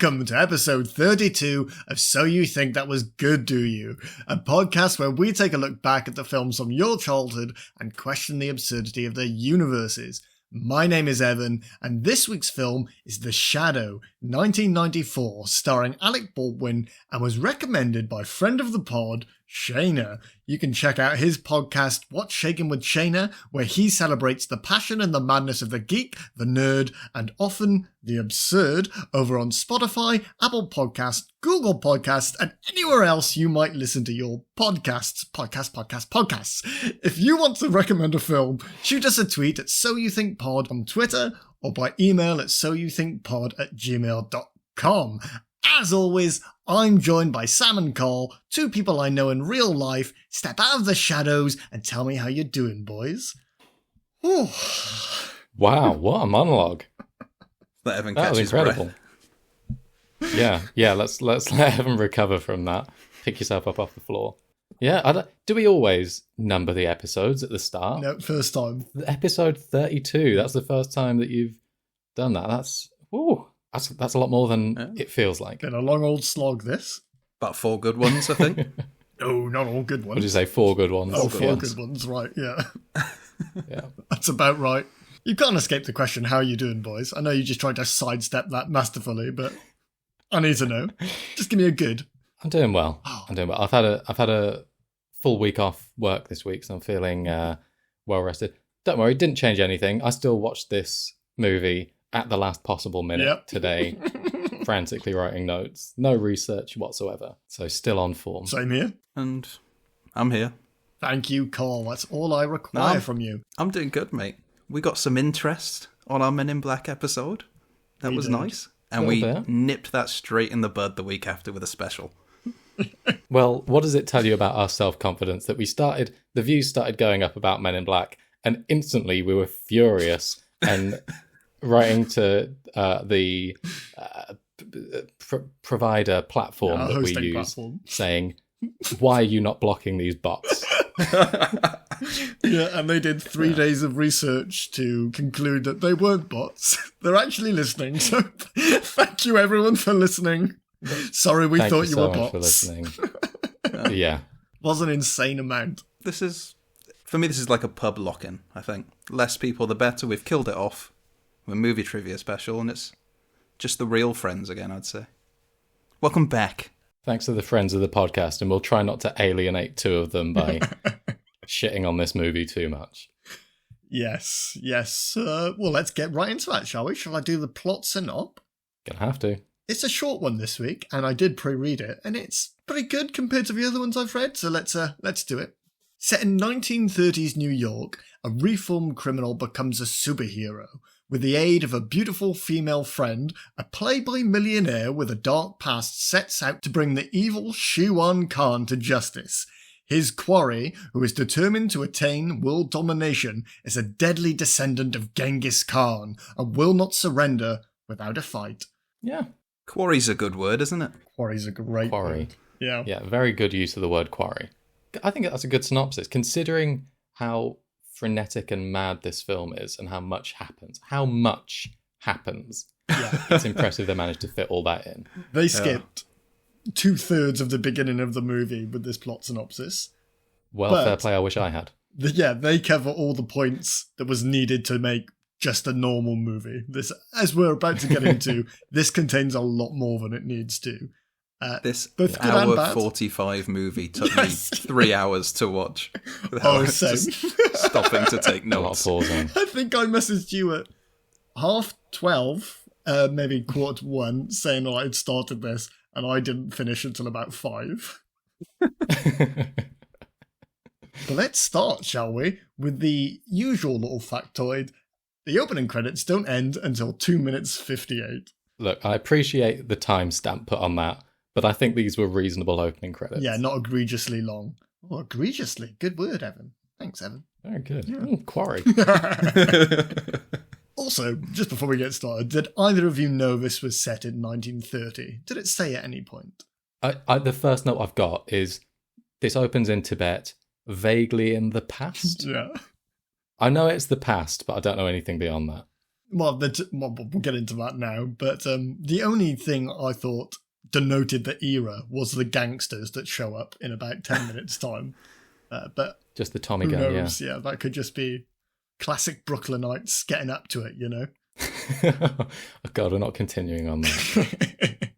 welcome to episode 32 of So You Think That Was Good, Do You? A podcast where we take a look back at the films from your childhood and question the absurdity of their universes. My name is Evan, and this week's film is The Shadow, 1994, starring Alec Baldwin, and was recommended by friend of the pod, Shayna. You can check out his podcast, What's Shaking with Shayna, where he celebrates the passion and the madness of the geek, the nerd, and often the absurd over on Spotify, Apple Podcasts, Google Podcasts, and anywhere else you might listen to your podcasts. If you want to recommend a film, shoot us a tweet at SoYouThinkPod on Twitter or by email at soyouthinkpod@gmail.com. As always, I'm joined by Sam and Carl, two people I know in real life. Step out of the shadows and tell me how you're doing, boys. Ooh. Wow, what a monologue. Let Evan That catch was his incredible. breath. Yeah, let's let Evan recover from that. Pick yourself up off the floor. Yeah, do we always number the episodes at the start? No, first time. Episode 32, that's the first time that you've done that. That's a lot more than it feels like. Been a long old slog, this. About 4 good ones, I think. No, not all good ones. Would you say 4 good ones? Oh, 4 good ones, right, yeah. Yeah. That's about right. You can't escape the question, how are you doing, boys? I know you just tried to sidestep that masterfully, but I need to know. Just give me a good. I'm doing well. I've had a full week off work this week, so I'm feeling well rested. Don't worry, it didn't change anything. I still watched this movie at the last possible minute today, frantically writing notes. No research whatsoever. So still on form. Same here. And I'm here. Thank you, Carl. That's all I require from you. I'm doing good, mate. We got some interest on our Men in Black episode. That was nice. And we nipped that straight in the bud the week after with a special. Well, what does it tell you about our self-confidence that the views started going up about Men in Black, and instantly we were furious and writing to the provider platform that we use, saying, why are you not blocking these bots? Yeah, and they did 3 days of research to conclude that they weren't bots. They're actually listening, so thank you everyone for listening. Sorry we thought you were bots. For listening. Yeah. Was an insane amount. For me, this is like a pub lock-in, I think. Less people, the better. We've killed it off. A movie trivia special, and it's just the real friends again, I'd say. Welcome back. Thanks to the friends of the podcast, and we'll try not to alienate 2 of them by shitting on this movie too much. Yes. Well, let's get right into that, shall we? Shall I do the plot synop? Gonna have to. It's a short one this week, and I did pre-read it, and it's pretty good compared to the other ones I've read, so let's do it. Set in 1930s New York, a reformed criminal becomes a superhero. With the aid of a beautiful female friend, a playboy millionaire with a dark past sets out to bring the evil Shiwan Khan to justice. His quarry, who is determined to attain world domination, is a deadly descendant of Genghis Khan and will not surrender without a fight. Yeah. Quarry's a good word, isn't it? Quarry's a great word. Yeah. Yeah, very good use of the word quarry. I think that's a good synopsis, considering how frenetic and mad this film is and how much happens. Yeah. It's impressive they managed to fit all that in. They skipped 2/3 of the beginning of the movie with this plot synopsis. Well, fair play, I wish I had. They cover all the points that was needed to make just a normal movie. This, as we're about to get into, this contains a lot more than it needs to. This hour 45 movie took me 3 hours to watch. Same. Stopping to take notes. A lot of pausing. I think I messaged you at 12:30, maybe 1:15, saying I'd started this, and I didn't finish until about 5. But let's start, shall we, with the usual little factoid. The opening credits don't end until 2 minutes 58. Look, I appreciate the timestamp put on that, but I think these were reasonable opening credits. Yeah, not egregiously long. Oh, egregiously. Good word, Evan. Thanks, Evan. Very good. Yeah. Quarry. Also, just before we get started, did either of you know this was set in 1930? Did it say at any point? The first note I've got is this opens in Tibet, vaguely in the past. Yeah. I know it's the past, but I don't know anything beyond that. Well, we'll get into that now. But the only thing I thought denoted the era was the gangsters that show up in about 10 minutes' time. But just the Tommy who gun, knows? Yeah, that could just be classic Brooklynites getting up to it, you know? Oh, God, we're not continuing on that.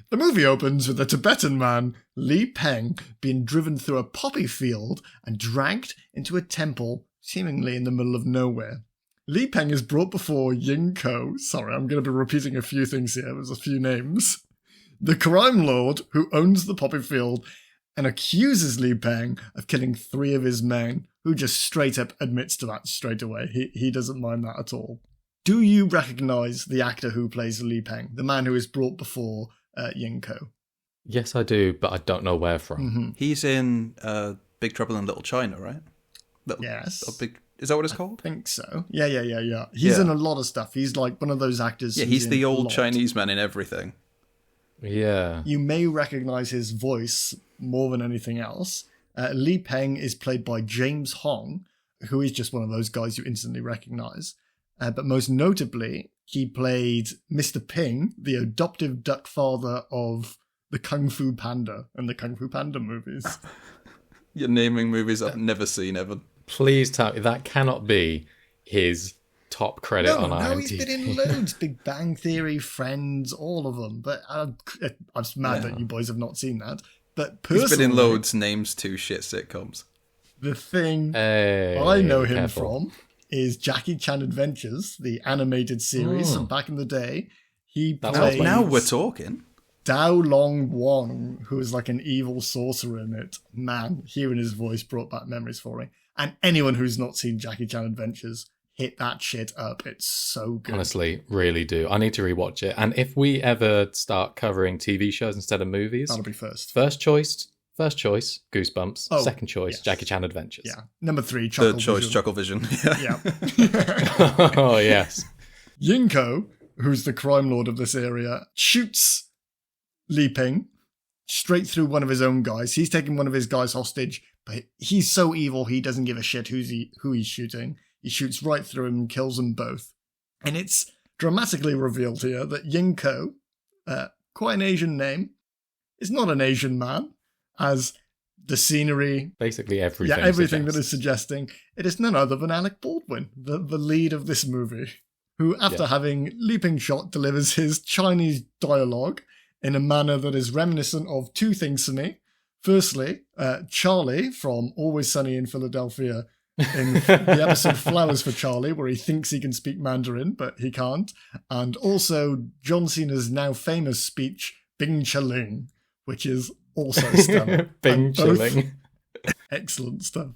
The movie opens with a Tibetan man, Li Peng, being driven through a poppy field and dragged into a temple, seemingly in the middle of nowhere. Li Peng is brought before Ying Ko. Sorry, I'm going to be repeating a few things here. There's a few names. The crime lord who owns the poppy field and accuses Li Peng of killing 3 of his men, who just straight up admits to that straight away. He doesn't mind that at all. Do you recognise the actor who plays Li Peng, the man who is brought before Ying Ko? Yes, I do, but I don't know where from. Mm-hmm. He's in Big Trouble in Little China, right? Yes. Is that what it's called? I think so. Yeah. He's in a lot of stuff. He's like one of those actors. Yeah, he's the old Chinese man in everything. Yeah. You may recognise his voice more than anything else. Li Peng is played by James Hong, who is just one of those guys you instantly recognise. But most notably, he played Mr. Ping, the adoptive duck father of the Kung Fu Panda and the Kung Fu Panda movies. You're naming movies I've never seen, Evan. Please tell me that cannot be his top credit on IMDb. No, he's been in loads. Big Bang Theory, Friends, all of them. But I'm just mad that you boys have not seen that. But personally, he's been in loads, names 2 shit sitcoms. The thing I know him from is Jackie Chan Adventures, the animated series from back in the day. He plays... Now we're talking. Dao Long Wong, who is like an evil sorcerer in it. Man, hearing his voice brought back memories for me. And anyone who's not seen Jackie Chan Adventures, hit that shit up. It's so good. Honestly, really do. I need to rewatch it. And if we ever start covering TV shows instead of movies... That'll be first. First choice, Goosebumps. Oh, Second choice, yes. Jackie Chan Adventures. Yeah. Number 3, Chuckle Third choice, Vision. Chucklevision. Yeah. Oh, yes. Ying Ko, who's the crime lord of this area, shoots Li Ping straight through one of his own guys. He's taking one of his guys hostage, but he's so evil he doesn't give a shit who he's shooting. He shoots right through him and kills them both. And it's dramatically revealed here that Ying Ko, quite an Asian name, is not an Asian man, as the scenery... Basically everything. Yeah, everything that is suggesting. It is none other than Alec Baldwin, the lead of this movie, who, after having leaping shot, delivers his Chinese dialogue in a manner that is reminiscent of 2 things to me. Firstly, Charlie from Always Sunny in Philadelphia in the episode Flowers for Charlie, where he thinks he can speak Mandarin, but he can't. And also John Cena's now famous speech, Bing Chaling, which is also stellar. Bing Chaling. Excellent stuff.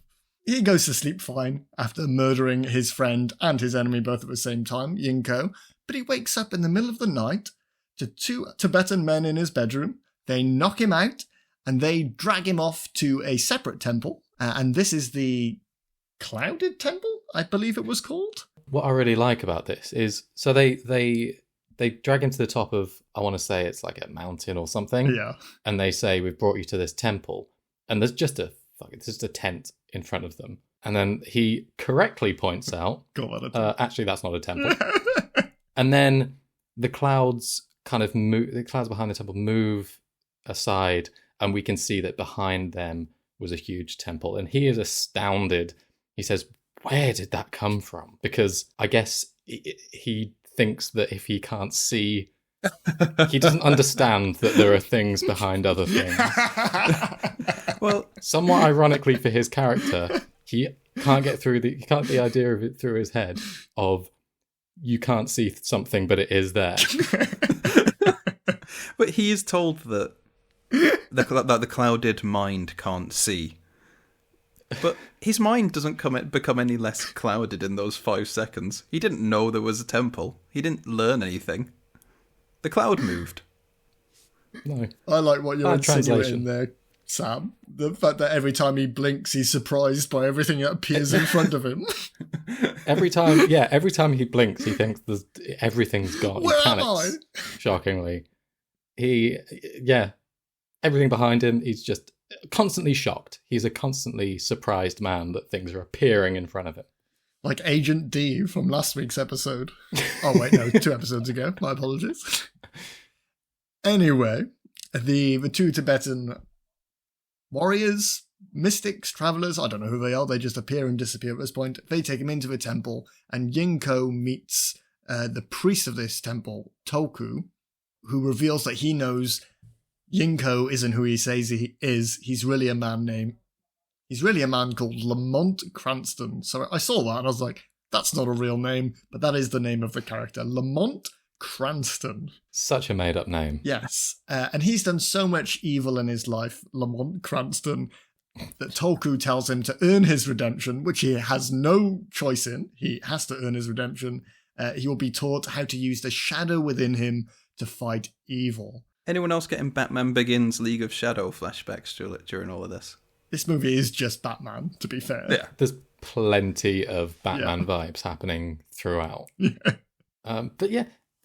He goes to sleep fine after murdering his friend and his enemy both at the same time, Ying Ko, but he wakes up in the middle of the night to 2 Tibetan men in his bedroom. They knock him out and they drag him off to a separate temple. And this is the Clouded Temple, I believe it was called. What I really like about this is, so they drag him to the top of, I want to say it's like a mountain or something. Yeah. And they say, we've brought you to this temple. And there's just a tent in front of them. And then he correctly points out, actually, that's not a temple. And then the clouds kind of move, the clouds behind the temple move aside, and we can see that behind them was a huge temple. And he is astounded. He says, where did that come from? Because I guess he thinks that if he can't see, he doesn't understand that there are things behind other things. Well, somewhat ironically for his character, he can't get the idea of it through his head of you can't see something, but it is there. But he is told that the clouded mind can't see. But his mind doesn't become any less clouded in those 5 seconds. He didn't know there was a temple. He didn't learn anything. The cloud moved. No. I like what you're insinuating there, Sam. The fact that every time he blinks, he's surprised by everything that appears in front of him. Every time he blinks, he thinks everything's gone. Where he panics, am I? shockingly. Everything behind him, he's just constantly shocked. He's a constantly surprised man that things are appearing in front of him. Like Agent D from last week's episode. Oh, wait, no, 2 episodes ago. My apologies. Anyway, the two Tibetan warriors, mystics, travelers, I don't know who they are, they just appear and disappear at this point. They take him into the temple, and Ying Ko meets the priest of this temple, Tulku, who reveals that he knows Ying Ko isn't who he says he is. He's really a man called Lamont Cranston. So I saw that and I was like, that's not a real name, but that is the name of the character. Lamont Cranston. Such a made-up name. Yes. And he's done so much evil in his life, Lamont Cranston, that Tulku tells him to earn his redemption, which he has no choice in. He has to earn his redemption. He will be taught how to use the shadow within him to fight evil. Anyone else getting Batman Begins League of Shadow flashbacks during all of this? This movie is just Batman, to be fair. Yeah. There's plenty of Batman vibes happening throughout. Yeah. But yeah,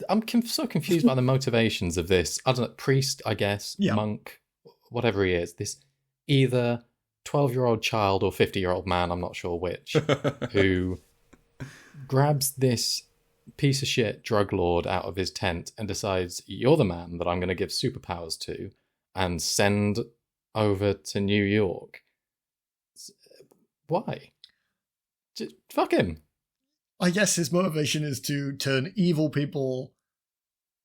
I'm so confused by the motivations of this. I don't know, priest, I guess, monk, whatever he is. This either 12-year-old child or 50-year-old man, I'm not sure which, who grabs this piece of shit drug lord out of his tent and decides, you're the man that I'm going to give superpowers to and send over to New York. Why? Just fuck him. I guess his motivation is to turn evil people,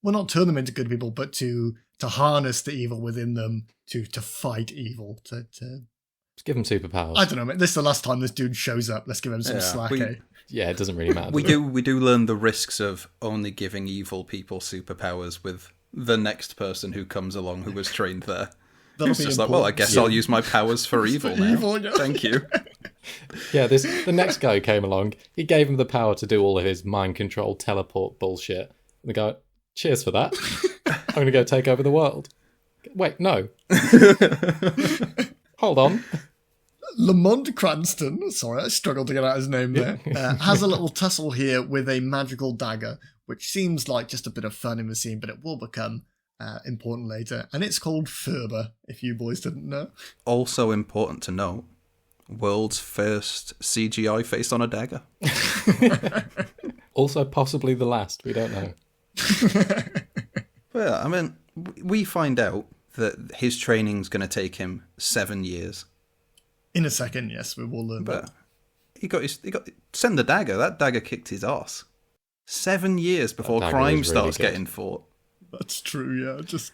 well, not turn them into good people, but to harness the evil within them, to fight evil, to just give him superpowers. I don't know, this is the last time this dude shows up. Let's give him some slack, Yeah, it doesn't really matter. We do learn the risks of only giving evil people superpowers with the next person who comes along who was trained there. It's just like, well, I guess I'll use my powers for evil now. Thank you. Yeah, the next guy who came along, he gave him the power to do all of his mind control teleport bullshit. And they go, cheers for that. I'm going to go take over the world. Wait, no. Hold on. Lamont Cranston, sorry, I struggled to get out his name there, has a little tussle here with a magical dagger, which seems like just a bit of fun in the scene, but it will become important later. And it's called Ferber, if you boys didn't know. Also important to note, world's first CGI face on a dagger. Also possibly the last, we don't know. Well, I mean, we find out that his training's going to take him 7 years. In a second, yes, we will learn that. He got send the dagger. That dagger kicked his ass. 7 years before crime starts getting fought. That's true, yeah. Just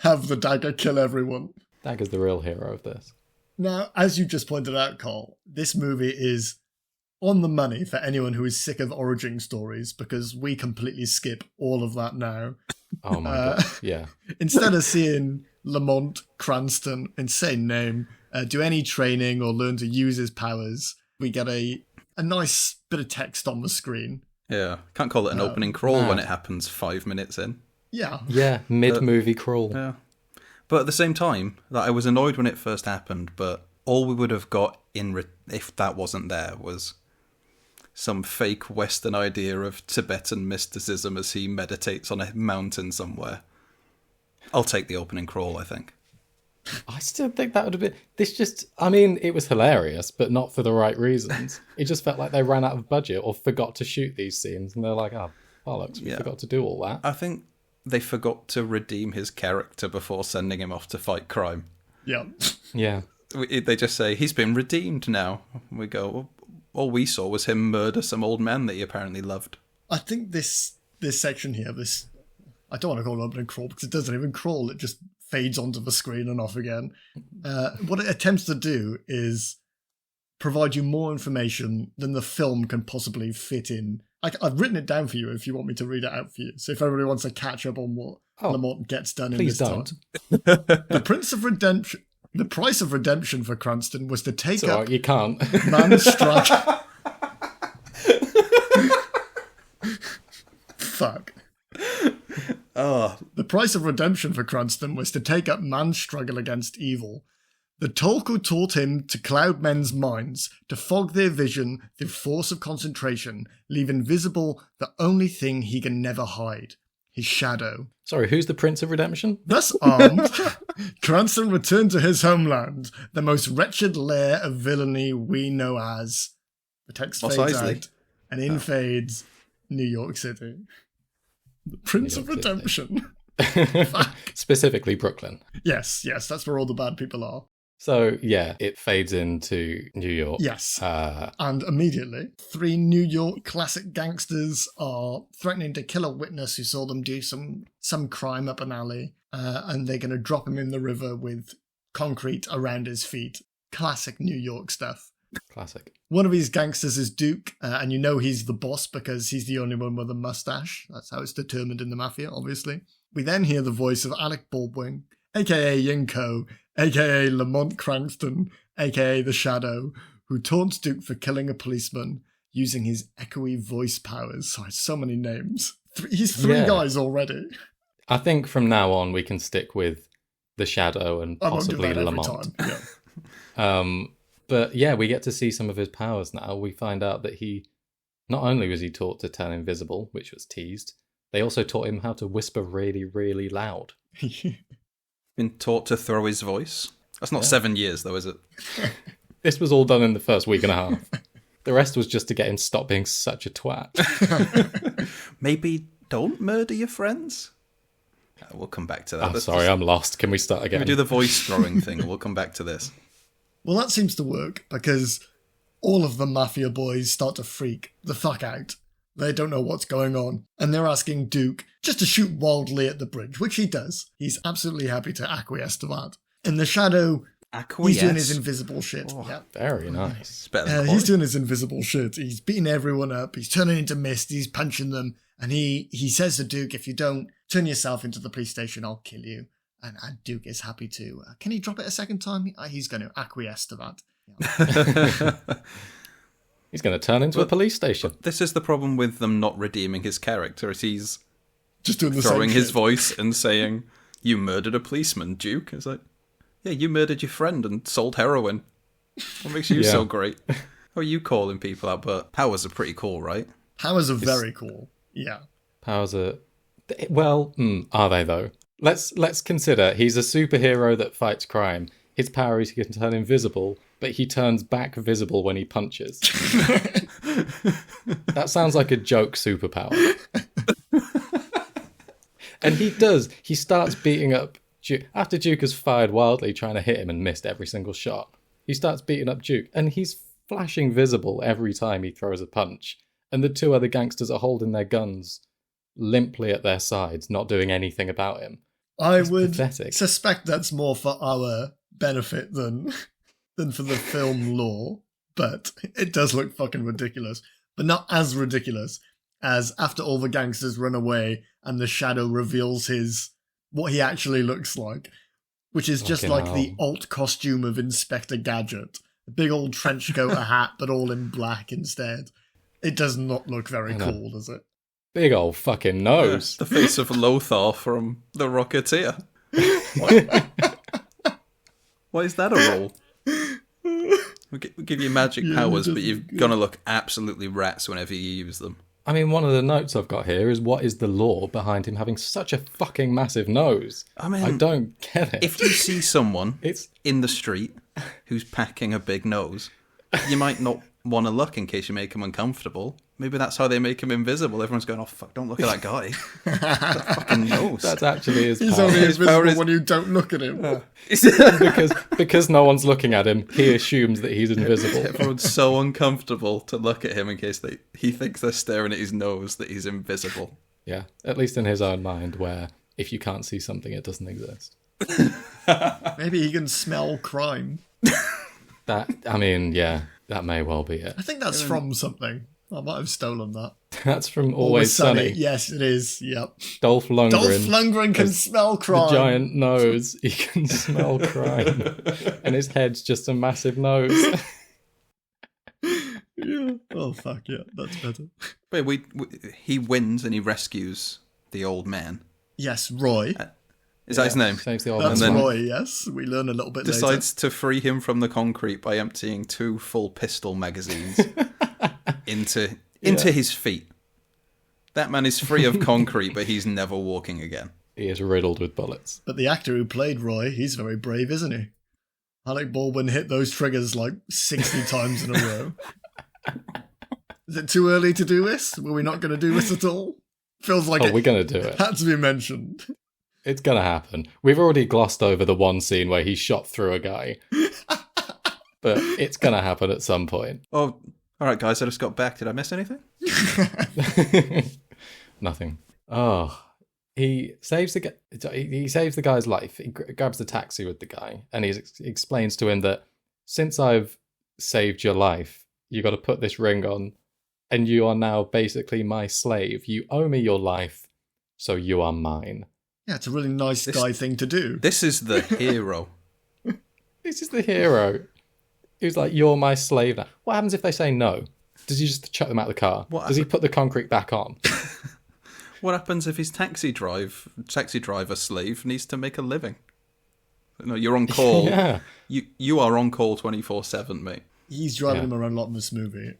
have the dagger kill everyone. Dagger's the real hero of this. Now, as you just pointed out, Carl, this movie is on the money for anyone who is sick of origin stories, because we completely skip all of that now. Oh my god, yeah. Instead of seeing Lamont Cranston, insane name, do any training or learn to use his powers, we get a nice bit of text on the screen. Yeah, can't call it an opening crawl when it happens 5 minutes in. Yeah. Yeah, mid-movie crawl. Yeah. But at the same time, I was annoyed when it first happened, but all we would have got if that wasn't there was some fake Western idea of Tibetan mysticism as he meditates on a mountain somewhere. I'll take the opening crawl, I think. I still think that would have been... it was hilarious, but not for the right reasons. It just felt like they ran out of budget or forgot to shoot these scenes, and they're like, oh, bollocks, we forgot to do all that. I think they forgot to redeem his character before sending him off to fight crime. Yeah. Yeah. They just say, he's been redeemed now. We go, well, all we saw was him murder some old man that he apparently loved. I think this section here, I don't want to call it opening crawl because it doesn't even crawl, it just fades onto the screen and off again. What it attempts to do is provide you more information than the film can possibly fit in. I've written it down for you if you want me to read it out for you. So if everybody wants to catch up on what Lamont gets done in this time. The price of redemption for Cranston was to take up... you can't. Man-struggle... Fuck. The price of redemption for Cranston was to take up man's struggle against evil. The Tulku taught him to cloud men's minds, to fog their vision through force of concentration, leaving visible the only thing he can never hide, his shadow. Sorry, who's the Prince of Redemption? Thus armed, Cranston returned to his homeland, the most wretched lair of villainy we know as The text Mos fades Eisley. out, and in fades New York City. The Prince of York City. Redemption. Specifically Brooklyn. Yes, that's where all the bad people are. So, yeah, it fades into New York. Yes. And immediately, 3 New York classic gangsters are threatening to kill a witness who saw them do some crime up an alley, and they're going to drop him in the river with concrete around his feet. Classic New York stuff. Classic. One of these gangsters is Duke, and you know he's the boss because he's the only one with a mustache. That's how it's determined in the Mafia, obviously. We then hear the voice of Alec Baldwin, a.k.a. Ying Ko, a.k.a. Lamont Cranston, a.k.a. The Shadow, who taunts Duke for killing a policeman using his echoey voice powers. Sorry, so many names. He's 3 guys already. I think from now on we can stick with The Shadow and possibly I won't do that Lamont. every time. Yeah. But yeah, we get to see some of his powers now. We find out that he, not only was he taught to turn invisible, which was teased, they also taught him how to whisper really, really loud. Been taught to throw his voice. That's not 7 years, though, is it? This was all done in the first week and a half. The rest was just to get him to stop being such a twat. Maybe don't murder your friends? We'll come back to that. I'm sorry, I'm lost. Can we start again? We do the voice throwing thing, and we'll come back to this. Well, that seems to work because all of the Mafia boys start to freak the fuck out. They don't know what's going on, and they're asking Duke just to shoot wildly at the bridge, which he does. He's absolutely happy to acquiesce to that. In The Shadow, he's doing his invisible shit. Oh, yeah. Very nice. It's better than He's doing his invisible shit. He's beating everyone up. He's turning into mist. He's punching them. And he says to Duke, if you don't turn yourself into the police station, I'll kill you. And Duke is happy to. Can he drop it a second time? He's going to acquiesce to that. Yeah. He's going to turn into a police station. This is the problem with them not redeeming his character, is he's Just doing the throwing same his shit. voice and saying, "You murdered a policeman, Duke." It's like, yeah, you murdered your friend and sold heroin. What makes you so great? How are you calling people out? But powers are pretty cool, right? Powers are very cool. Yeah. Powers are... Well, are they though? Let's consider he's a superhero that fights crime. His power is he can turn invisible, but he turns back visible when he punches. That sounds like a joke superpower. And he does. He starts beating up Duke. After Duke has fired wildly trying to hit him and missed every single shot, he starts beating up Duke, and he's flashing visible every time he throws a punch. And the 2 other gangsters are holding their guns limply at their sides, not doing anything about him. I would pathetic. suspect that's more for our benefit than for the film lore, but it does look fucking ridiculous. But not as ridiculous as after all the gangsters run away and the Shadow reveals what he actually looks like, which is just Fucking like hell. the alt costume of Inspector Gadget. A big old trench coat, a hat, but all in black instead. It does not look very cool, does it? Big old fucking nose. The face of Lothar from The Rocketeer. Why is that a role? We'll give you magic powers, but you're going to look absolutely rats whenever you use them. I mean, one of the notes I've got here is what is the lore behind him having such a fucking massive nose? I mean, I don't get it. If you see someone It's in the street who's packing a big nose, you might not want to look in case you make him uncomfortable. Maybe that's how they make him invisible. Everyone's going, oh, fuck, don't look at that guy. That fucking nose. that's actually his He's power. only His invisible power is- when you don't look at him. because no one's looking at him, he assumes that he's invisible. Everyone's so uncomfortable to look at him in case he thinks they're staring at his nose that he's invisible. Yeah, at least in his own mind, where if you can't see something, it doesn't exist. Maybe he can smell crime. I mean, yeah, that may well be it. I think that's from something. I might have stolen that. That's from Always Sunny. Yes, it is. Yep. Dolph Lundgren. Dolph Lundgren can has smell crime. The giant nose. He can smell crime. And his head's just a massive nose. Yeah. Oh, fuck yeah. That's better. But he wins and he rescues the old man. Yes, Roy. Is that his name? Saves the old That's man. then- Roy, yes. We learn a little bit later. Decides to free him from the concrete by emptying 2 full pistol magazines into his feet. That man is free of concrete, but he's never walking again. He is riddled with bullets. But the actor who played Roy, he's very brave, isn't he? Alec Baldwin hit those triggers like 60 times in a row. Is it too early to do this? Were we not going to do this at all? Feels like we're going to do it. Had to be mentioned. It's going to happen. We've already glossed over the one scene where he shot through a guy. But it's going to happen at some point. Oh, all right, guys, I just got back. Did I miss anything? Nothing. Oh, he saves the guy's life. He grabs the taxi with the guy, and he explains to him that since I've saved your life, you got to put this ring on, and you are now basically my slave. You owe me your life, so you are mine. Yeah, it's a really nice guy thing to do. This is the hero. This is the hero. He's like, you're my slave now. What happens if they say no? Does he just chuck them out of the car? Does he put the concrete back on? What happens if his taxi driver slave needs to make a living? No, you're on call. Yeah. You are on call 24/7, mate. He's driving him around a lot in this movie.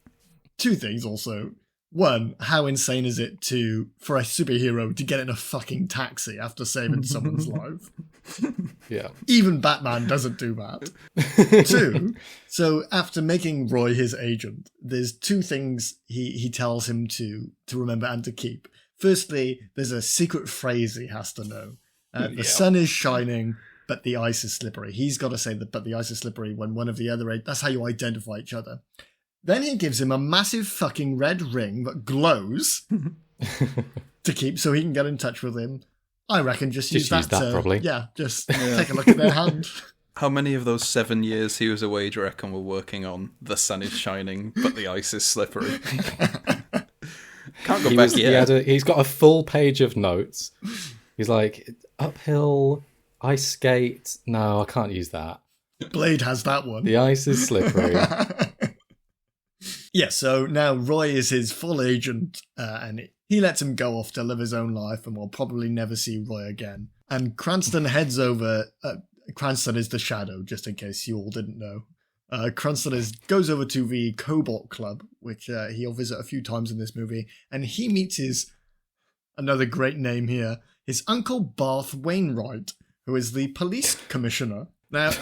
Two things also. One, how insane is it for a superhero to get in a fucking taxi after saving someone's life? Yeah. Even Batman doesn't do that. Two, so after making Roy his agent, there's two things he tells him to remember and to keep. Firstly, there's a secret phrase he has to know. The sun is shining, but the ice is slippery. He's got to say that, but the ice is slippery when one of the other... That's how you identify each other. Then he gives him a massive fucking red ring that glows to keep so he can get in touch with him. I reckon just use that probably. Yeah, just take a look at their hand. How many of those 7 years he was away, do you reckon, were working on the sun is shining, but the ice is slippery? Can't go back yet. He's got a full page of notes. He's like, uphill, ice skate. No, I can't use that. Blade has that one. The ice is slippery. Yeah, so now Roy is his full agent, and he lets him go off to live his own life and will probably never see Roy again. And Cranston heads over... Cranston is the Shadow, just in case you all didn't know. Cranston goes over to the Cobalt Club, which he'll visit a few times in this movie, and he meets another great name here, his Uncle Barth Wainwright, who is the police commissioner. Now,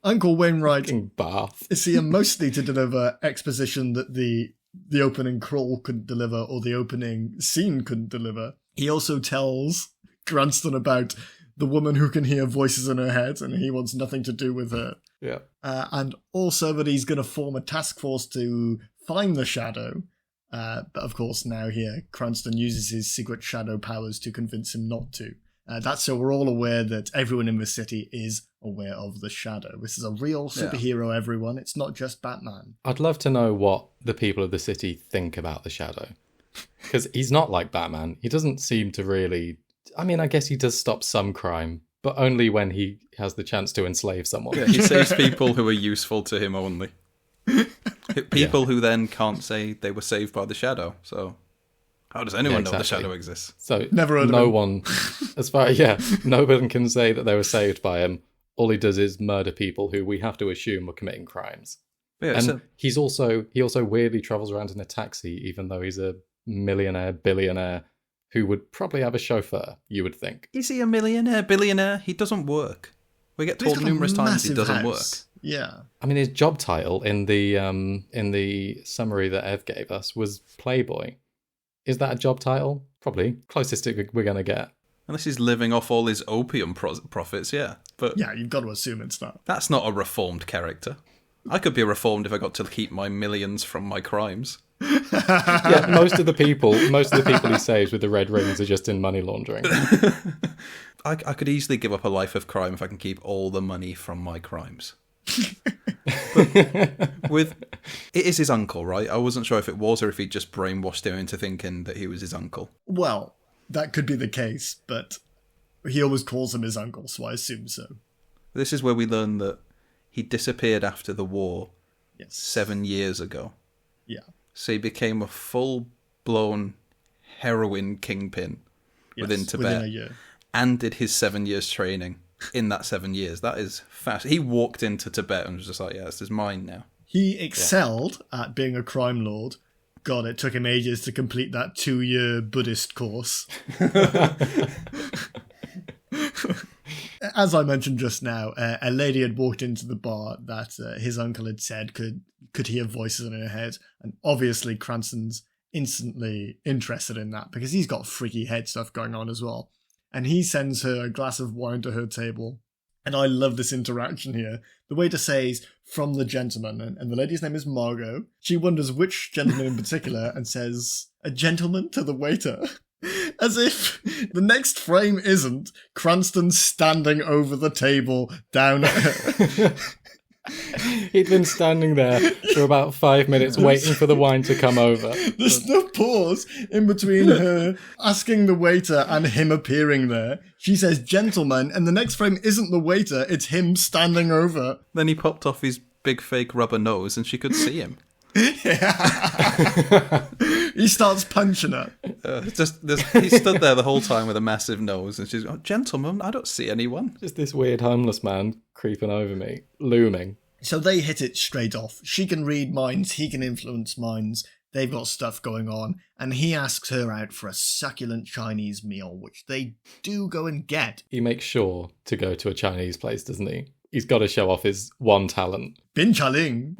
Uncle Wainwright Bath is here mostly to deliver exposition that the opening crawl couldn't deliver or the opening scene couldn't deliver. He also tells Cranston about the woman who can hear voices in her head, and he wants nothing to do with her. Yeah. And also that he's going to form a task force to find the Shadow. But of course, now here, Cranston uses his secret shadow powers to convince him not to. That's so we're all aware that everyone in the city is aware of the Shadow. This is a real superhero, everyone. It's not just Batman. I'd love to know what the people of the city think about the Shadow. Because he's not like Batman. He doesn't seem to really... I mean, I guess he does stop some crime, but only when he has the chance to enslave someone. Yeah, he saves people who are useful to him only. People who then can't say they were saved by the Shadow. So how does anyone know the Shadow exists? So never heard no of him. One, as far no one can say that they were saved by him. All he does is murder people who we have to assume were committing crimes. Yeah, and he also weirdly travels around in a taxi, even though he's a millionaire, billionaire who would probably have a chauffeur, you would think. Is he a millionaire, billionaire? He doesn't work. We get told numerous times he doesn't work. Yeah. I mean, his job title in the summary that Ev gave us was Playboy. Is that a job title? Probably. Closest we're going to get. Unless he's living off all his opium profits, yeah. But yeah, you've got to assume it's that. That's not a reformed character. I could be reformed if I got to keep my millions from my crimes. Yeah, most of the people he saves with the red rings are just in money laundering. I could easily give up a life of crime if I can keep all the money from my crimes. It is his uncle, right? I wasn't sure if it was or if he just brainwashed him into thinking that he was his uncle. Well, that could be the case, but he always calls him his uncle, so I assume so. This is where we learn that he disappeared after the war 7 years ago. Yeah. So he became a full-blown heroin kingpin within Tibet. Within a year. And did his 7 years training in that 7 years. That is fast. He walked into Tibet and was just like, yeah, this is mine now. He excelled at being a crime lord. God, it took him ages to complete that 2-year Buddhist course. as I mentioned just now, a lady had walked into the bar that his uncle had said could hear voices in her head. And obviously Cranston's instantly interested in that because he's got freaky head stuff going on as well. And he sends her a glass of wine to her table. And I love this interaction here. The waiter says, "From the gentleman," and the lady's name is Margot. She wonders which gentleman in particular and says, "A gentleman," to the waiter. As if the next frame isn't Cranston standing over the table down at her. He'd been standing there for about 5 minutes waiting for the wine to come over. There's no pause in between her asking the waiter and him appearing there. She says "gentleman," and the next frame isn't the waiter, it's him standing over. Then he popped off his big fake rubber nose and she could see him. He starts punching her. He stood there the whole time with a massive nose and she's going, "Gentlemen, I don't see anyone." Just this weird homeless man creeping over me, looming. So they hit it straight off. She can read minds, he can influence minds. They've got stuff going on, and he asks her out for a succulent Chinese meal, which they do go and get. He makes sure to go to a Chinese place, doesn't he? He's got to show off his one talent. Bin Chaling.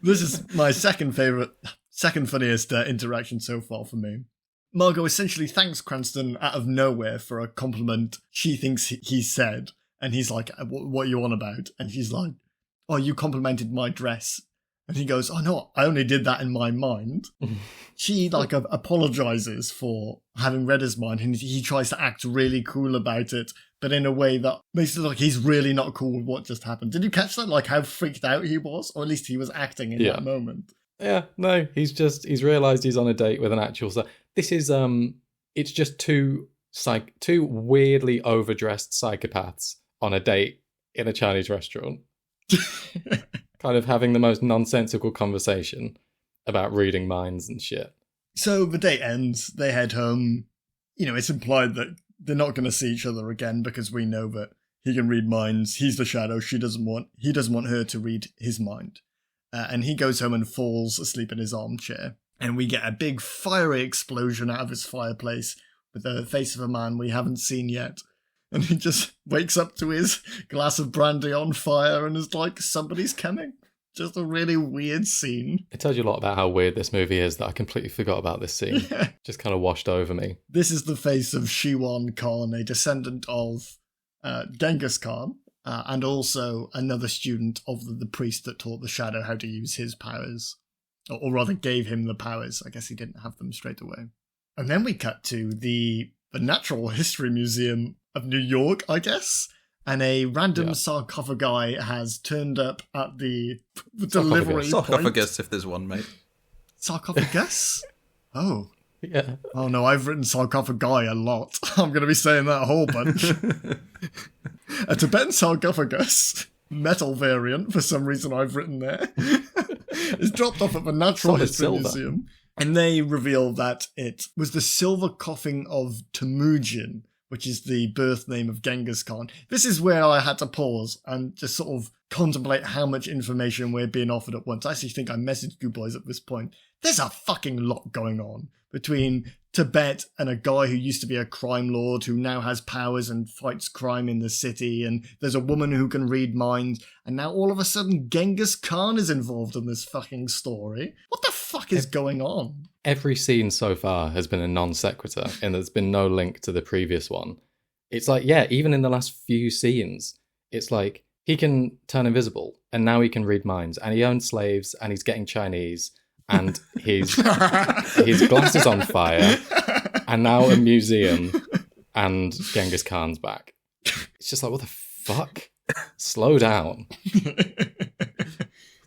This is my second funniest interaction so far for me. Margot essentially thanks Cranston out of nowhere for a compliment she thinks he said. And he's like, "What are you on about?" And she's like, "Oh, you complimented my dress." And he goes, "Oh no, I only did that in my mind." She apologizes for having read his mind, and he tries to act really cool about it, but in a way that makes it look like he's really not cool with what just happened. Did you catch that? Like how freaked out he was? Or at least he was acting in that moment. Yeah, no, he's realised he's on a date with an actual... This is, it's just two weirdly overdressed psychopaths on a date in a Chinese restaurant. Kind of having the most nonsensical conversation about reading minds and shit. So the date ends, they head home. You know, it's implied that they're not going to see each other again because we know that he can read minds, he's the shadow, he doesn't want her to read his mind. And he goes home and falls asleep in his armchair. And we get a big fiery explosion out of his fireplace with the face of a man we haven't seen yet. And he just wakes up to his glass of brandy on fire and is like, somebody's coming. Just a really weird scene. It tells you a lot about how weird this movie is that I completely forgot about this scene. Yeah. Just kind of washed over me. This is the face of Shiwan Khan, a descendant of Genghis Khan, and also another student of the priest that taught the Shadow how to use his powers. Or rather gave him the powers. I guess he didn't have them straight away. And then we cut to the Natural History Museum of New York, I guess, and a random sarcophagi has turned up at the delivery point. Sarcophagus, if there's one, mate. Sarcophagus? Oh. Yeah. Oh no, I've written sarcophagi a lot. I'm going to be saying that a whole bunch. A Tibetan sarcophagus, metal variant, for some reason I've written there, is dropped off at the Natural History Museum. And they reveal that it was the silver coffin of Temujin, which is the birth name of Genghis Khan. This is where I had to pause and just sort of contemplate how much information we're being offered at once. I actually think I messaged you boys at this point. There's a fucking lot going on between Tibet and a guy who used to be a crime lord who now has powers and fights crime in the city, and there's a woman who can read minds, and now all of a sudden Genghis Khan is involved in this fucking story. What the fuck is going on? Every scene so far has been a non sequitur, and there's been no link to the previous one. It's like, yeah, even in the last few scenes, it's like he can turn invisible, and now he can read minds, and he owns slaves, and he's getting Chinese, and his glass is on fire, and now a museum, and Genghis Khan's back. It's just like, what the fuck? Slow down.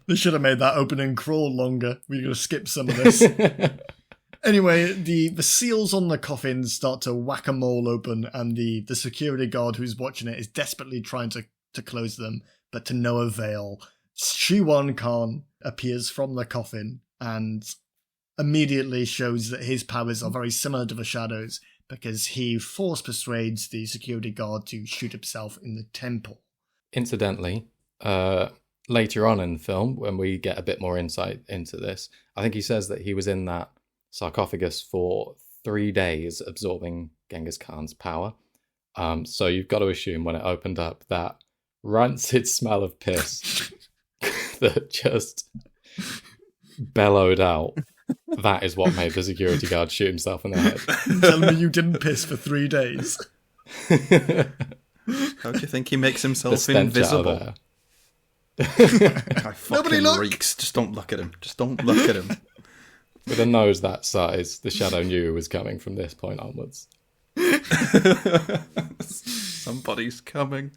They should have made that opening crawl longer. We're going to skip some of this. Anyway, the seals on the coffin start to whack-a-mole open, and the security guard who's watching it is desperately trying to close them, but to no avail. Shiwan Khan appears from the coffin and immediately shows that his powers are very similar to the Shadow's because he force persuades the security guard to shoot himself in the temple. Incidentally, later on in the film, when we get a bit more insight into this, I think he says that he was in that sarcophagus for 3 days absorbing Genghis Khan's power. So you've got to assume when it opened up that rancid smell of piss that just bellowed out. That is what made the security guard shoot himself in the head. Tell me you didn't piss for 3 days. How do you think he makes himself invisible? Nobody look. Reeks. Just don't look at him. Just don't look at him. With a nose that size, the shadow knew it was coming from this point onwards. Somebody's coming.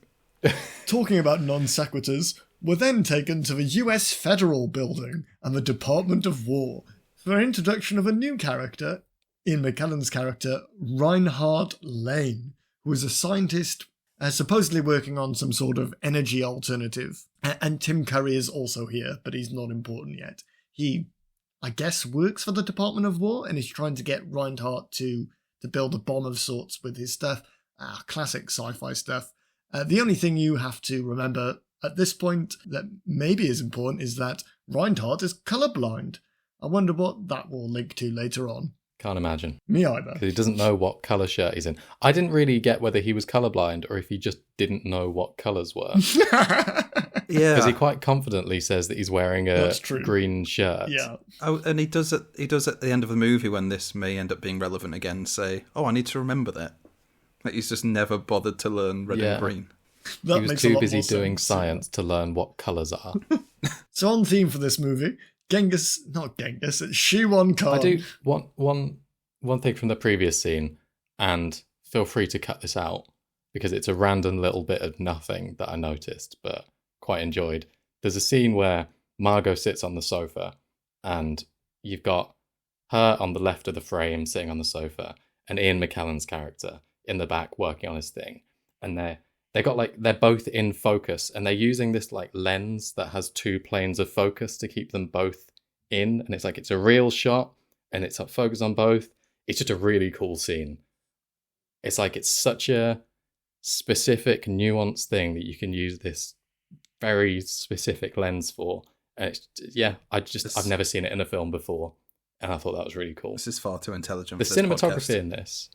Talking about non sequiturs, we're then taken to the US Federal Building and the Department of War for an introduction of a new character, Ian McKellen's character, Reinhard Lane, who is a scientist supposedly working on some sort of energy alternative. And Tim Curry is also here, but he's not important yet. He, I guess, works for the Department of War and is trying to get Reinhardt to build a bomb of sorts with his stuff. Classic sci-fi stuff. The only thing you have to remember at this point that maybe is important is that Reinhardt is colourblind. I wonder what that will link to later on. Can't imagine. Me either. Because he doesn't know what colour shirt he's in. I didn't really get whether he was colourblind or if he just didn't know what colours were. Yeah. Because he quite confidently says that he's wearing a green shirt. Yeah. Oh, and he does at the end of the movie, when this may end up being relevant again, say, "Oh, I need to remember that." Like he's just never bothered to learn red and green. That he was makes too a lot busy more doing sense. science to learn what colours are. So on theme for this movie, Shiwan Khan. I do one thing from the previous scene, and feel free to cut this out because it's a random little bit of nothing that I noticed but quite enjoyed. There's a scene where Margot sits on the sofa and you've got her on the left of the frame sitting on the sofa and Ian McKellen's character in the back working on his thing, and they're both in focus and they're using this like lens that has 2 planes of focus to keep them both in, and it's a real shot and it's focused on both. It's just a really cool scene. It's such a specific, nuanced thing that you can use this very specific lens for. And I've never seen it in a film before, and I thought that was really cool. This is far too intelligent. The for this cinematography podcast. in this,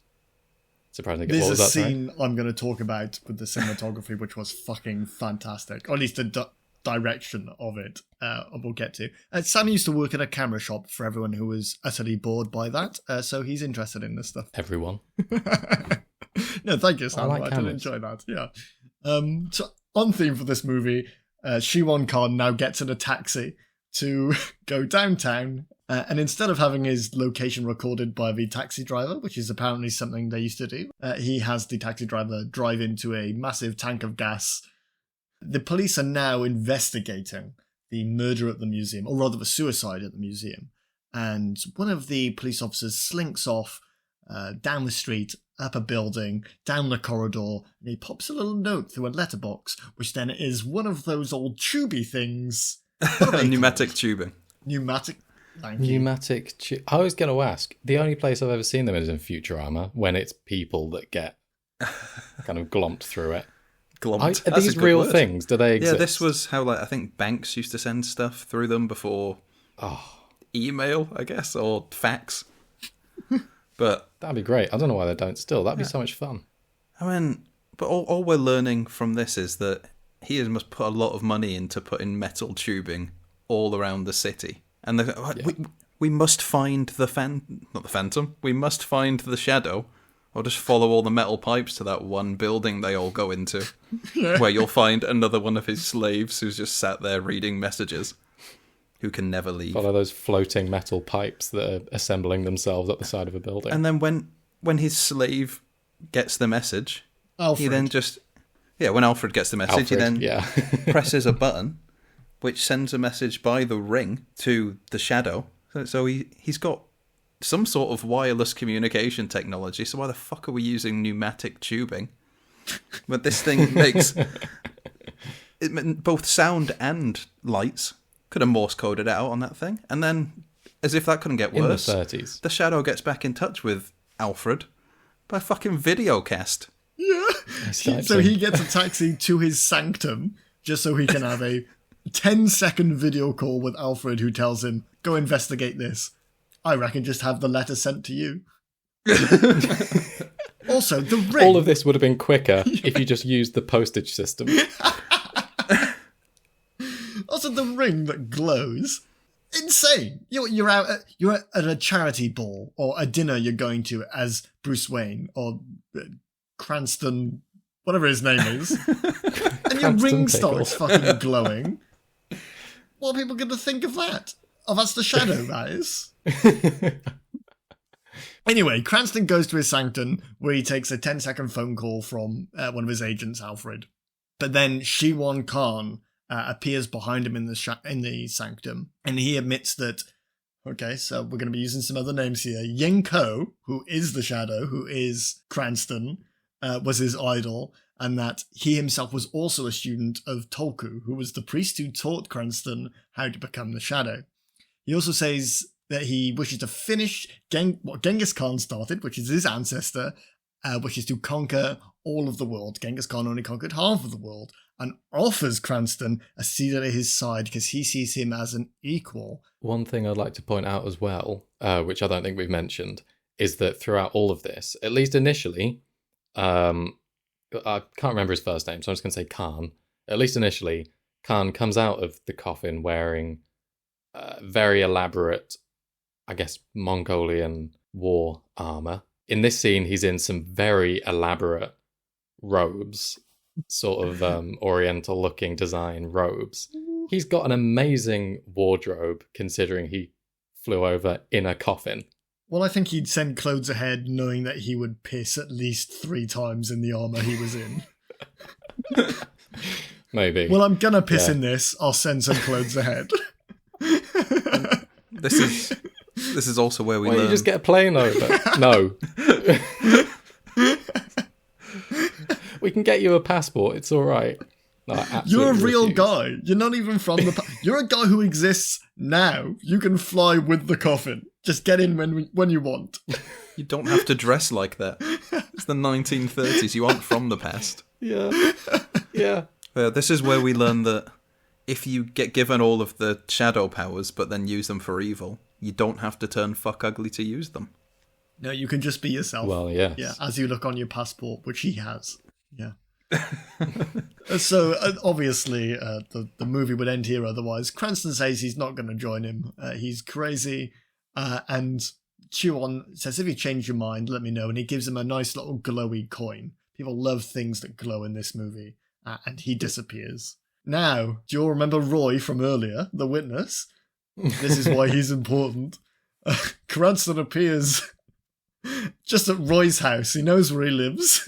surprisingly good. There's What was a that, sorry? scene I'm going to talk about with the cinematography, which was fucking fantastic. Or at least the direction of it, we'll get to. Sam used to work at a camera shop, for everyone who was utterly bored by that, so he's interested in this stuff. Everyone. No, thank you, Sam. like I did cameras. enjoy that, yeah. So on theme for this movie, Shiwan Khan now gets in a taxi to go downtown, and instead of having his location recorded by the taxi driver, which is apparently something they used to do, he has the taxi driver drive into a massive tank of gas. The police are now investigating the murder at the museum, or rather the suicide at the museum, and one of the police officers slinks off down the street, up a building, down the corridor, and he pops a little note through a letterbox, which then is one of those old tubey things. Pneumatic tubing. Pneumatic. Thank you. I was going to ask, the only place I've ever seen them is in Futurama, when it's people that get kind of glomped through it. Glomped. Are these real things? Do they exist? Yeah, this was how I think banks used to send stuff through them before email, I guess, or fax. But that'd be great. I don't know why they don't still. That'd be so much fun. I mean, but all we're learning from this is that he must put a lot of money into putting metal tubing all around the city. And we must find not the Phantom. We must find the Shadow, or just follow all the metal pipes to that one building they all go into, where you'll find another one of his slaves who's just sat there reading messages, who can never leave. Follow those floating metal pipes that are assembling themselves up the side of a building. And then when his slave gets the message, Alfred. he then when Alfred gets the message, he then presses a button, which sends a message by the ring to the Shadow. So he's got some sort of wireless communication technology. So why the fuck are we using pneumatic tubing? But this thing makes both sound and lights. Could have Morse coded it out on that thing. And then, as if that couldn't get worse, in the 30s, the Shadow gets back in touch with Alfred by fucking videocast. Yeah. So he gets a taxi to his sanctum just so he can have a 10-second video call with Alfred, who tells him, go investigate this. I reckon just have the letter sent to you. Also, the ring. All of this would have been quicker if you just used the postage system. Also, the ring that glows. Insane. You're at a charity ball or a dinner you're going to as Bruce Wayne or Cranston, whatever his name is, and your ring starts fucking glowing. What are people going to think of that? Oh, that's the shadow, that is. Anyway, Cranston goes to his sanctum where he takes a 10-second phone call from one of his agents, Alfred. But then Shiwan Khan appears behind him in the sanctum, and he admits that, okay, so we're going to be using some other names here. Ying Ko, who is the Shadow, who is Cranston, was his idol, and that he himself was also a student of Tolku, who was the priest who taught Cranston how to become the Shadow. He also says that he wishes to finish what Genghis Khan started, which is his ancestor, which is to conquer all of the world. Genghis Khan only conquered half of the world, and offers Cranston a seat at his side because he sees him as an equal. One thing I'd like to point out as well, which I don't think we've mentioned, is that throughout all of this, at least initially, I can't remember his first name, so I'm just going to say Khan. At least initially, Khan comes out of the coffin wearing very elaborate, I guess, Mongolian war armor. In this scene, he's in some very elaborate robes, sort of oriental-looking design robes. He's got an amazing wardrobe, considering he flew over in a coffin. Well, I think he'd send clothes ahead knowing that he would piss at least 3 times in the armour he was in. Maybe. Well, I'm gonna piss in this. I'll send some clothes ahead. This is also where we Why learn. don't you just get a plane over? No. We can get you a passport. It's all right. No, You're a real refuse. guy. You're not even from the... You're a guy who exists now. You can fly with the coffin. Just get in when you want. You don't have to dress like that. It's the 1930s. You aren't from the past. Yeah. Yeah. This is where we learn that if you get given all of the shadow powers but then use them for evil, you don't have to turn fuck ugly to use them. No, you can just be yourself. Well, yes. Yeah, as you look on your passport, which he has. Yeah. So, obviously, the movie would end here otherwise. Cranston says he's not going to join him. He's crazy. And Chiron says, if you change your mind, let me know. And he gives him a nice little glowy coin. People love things that glow in this movie. And he disappears. Now, do you all remember Roy from earlier, the witness? This is why he's important. Cranston appears just at Roy's house. He knows where he lives.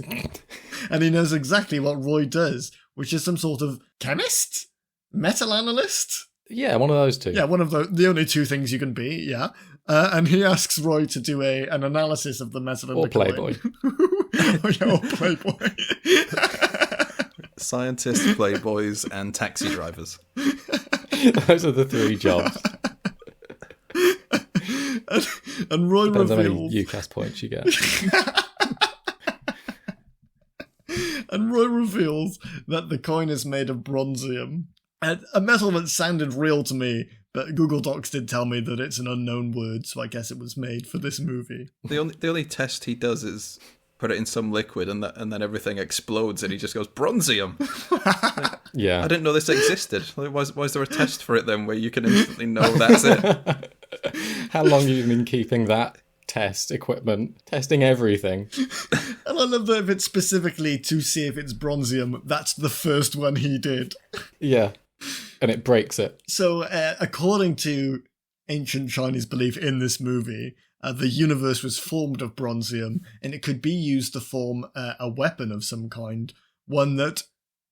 And he knows exactly what Roy does, which is some sort of chemist? Metal analyst? Yeah, one of those two. Yeah, one of the only 2 things you can be, yeah. And he asks Roy to do an analysis of the metal in Or the coin. Playboy. Or Playboy. Scientists, playboys, and taxi drivers. Those are the 3 jobs. and Roy Depends how many reveals... UCAS points you get. And Roy reveals that the coin is made of bronzium. A metal that sounded real to me, but Google Docs did tell me that it's an unknown word, so I guess it was made for this movie. The only test he does is put it in some liquid and then everything explodes and he just goes, bronzium! Yeah. I didn't know this existed. Why is there a test for it then where you can instantly know that's it? How long have you been keeping that test equipment? Testing everything. And I love that if it's specifically to see if it's bronzium, that's the first one he did. Yeah. And it breaks it. So, according to ancient Chinese belief in this movie, the universe was formed of bronzium, and it could be used to form a weapon of some kind, one that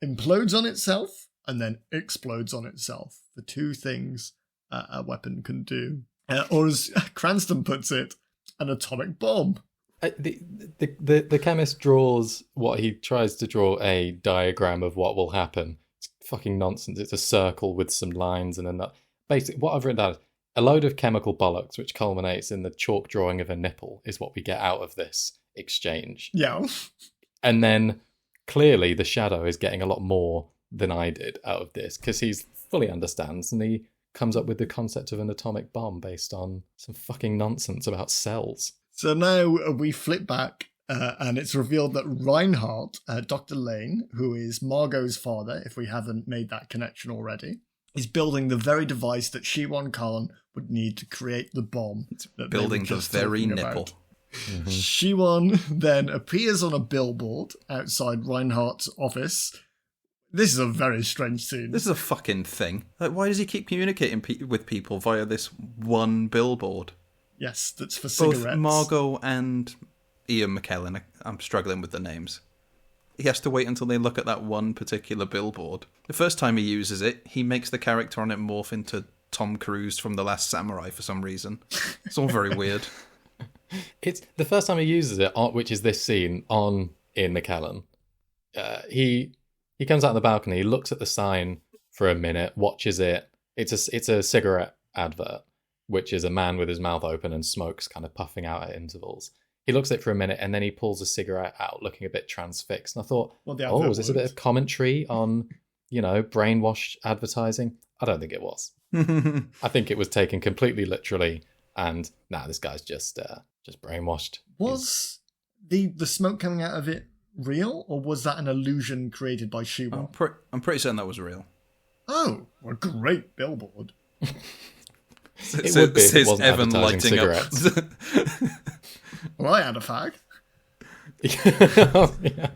implodes on itself and then explodes on itself. The 2 things a weapon can do. Or as Cranston puts it, an atomic bomb. The chemist draws what he tries to draw a diagram of what will happen. It's fucking nonsense. It's a circle with some lines and a nut. Basically, what I've written down is a load of chemical bollocks, which culminates in the chalk drawing of a nipple, is what we get out of this exchange. Yeah. And then clearly the Shadow is getting a lot more than I did out of this because he fully understands and he comes up with the concept of an atomic bomb based on some fucking nonsense about cells. So now we flip back and it's revealed that Reinhardt, Dr. Lane, who is Margot's father, if we haven't made that connection already, is building the very device that Shiwan Khan would need to create the bomb. That building the very nipple. Mm-hmm. Shiwan then appears on a billboard outside Reinhardt's office. This is a very strange scene. This is a fucking thing. Like, why does he keep communicating with people via this one billboard? Yes, that's for Both cigarettes. Margot and Ian McKellen. I'm struggling with the names. He has to wait until they look at that one particular billboard. The first time he uses it, he makes the character on it morph into Tom Cruise from The Last Samurai for some reason. It's all very weird. It's the first time he uses it, which is this scene on Ian McKellen. He comes out on the balcony, he looks at the sign for a minute, watches it. It's a cigarette advert, which is a man with his mouth open and smokes kind of puffing out at intervals. He looks at it for a minute and then he pulls a cigarette out, looking a bit transfixed. And I thought, is this a bit of commentary on, brainwash advertising? I don't think it was. I think it was taken completely literally. And this guy's just brainwashed. Was the smoke coming out of it real, or was that an illusion created by Shiwan? I'm pretty certain that was real. Oh, a great billboard. It would be if it wasn't Evan advertising lighting cigarettes. Up. Well, I had a fag. Yeah.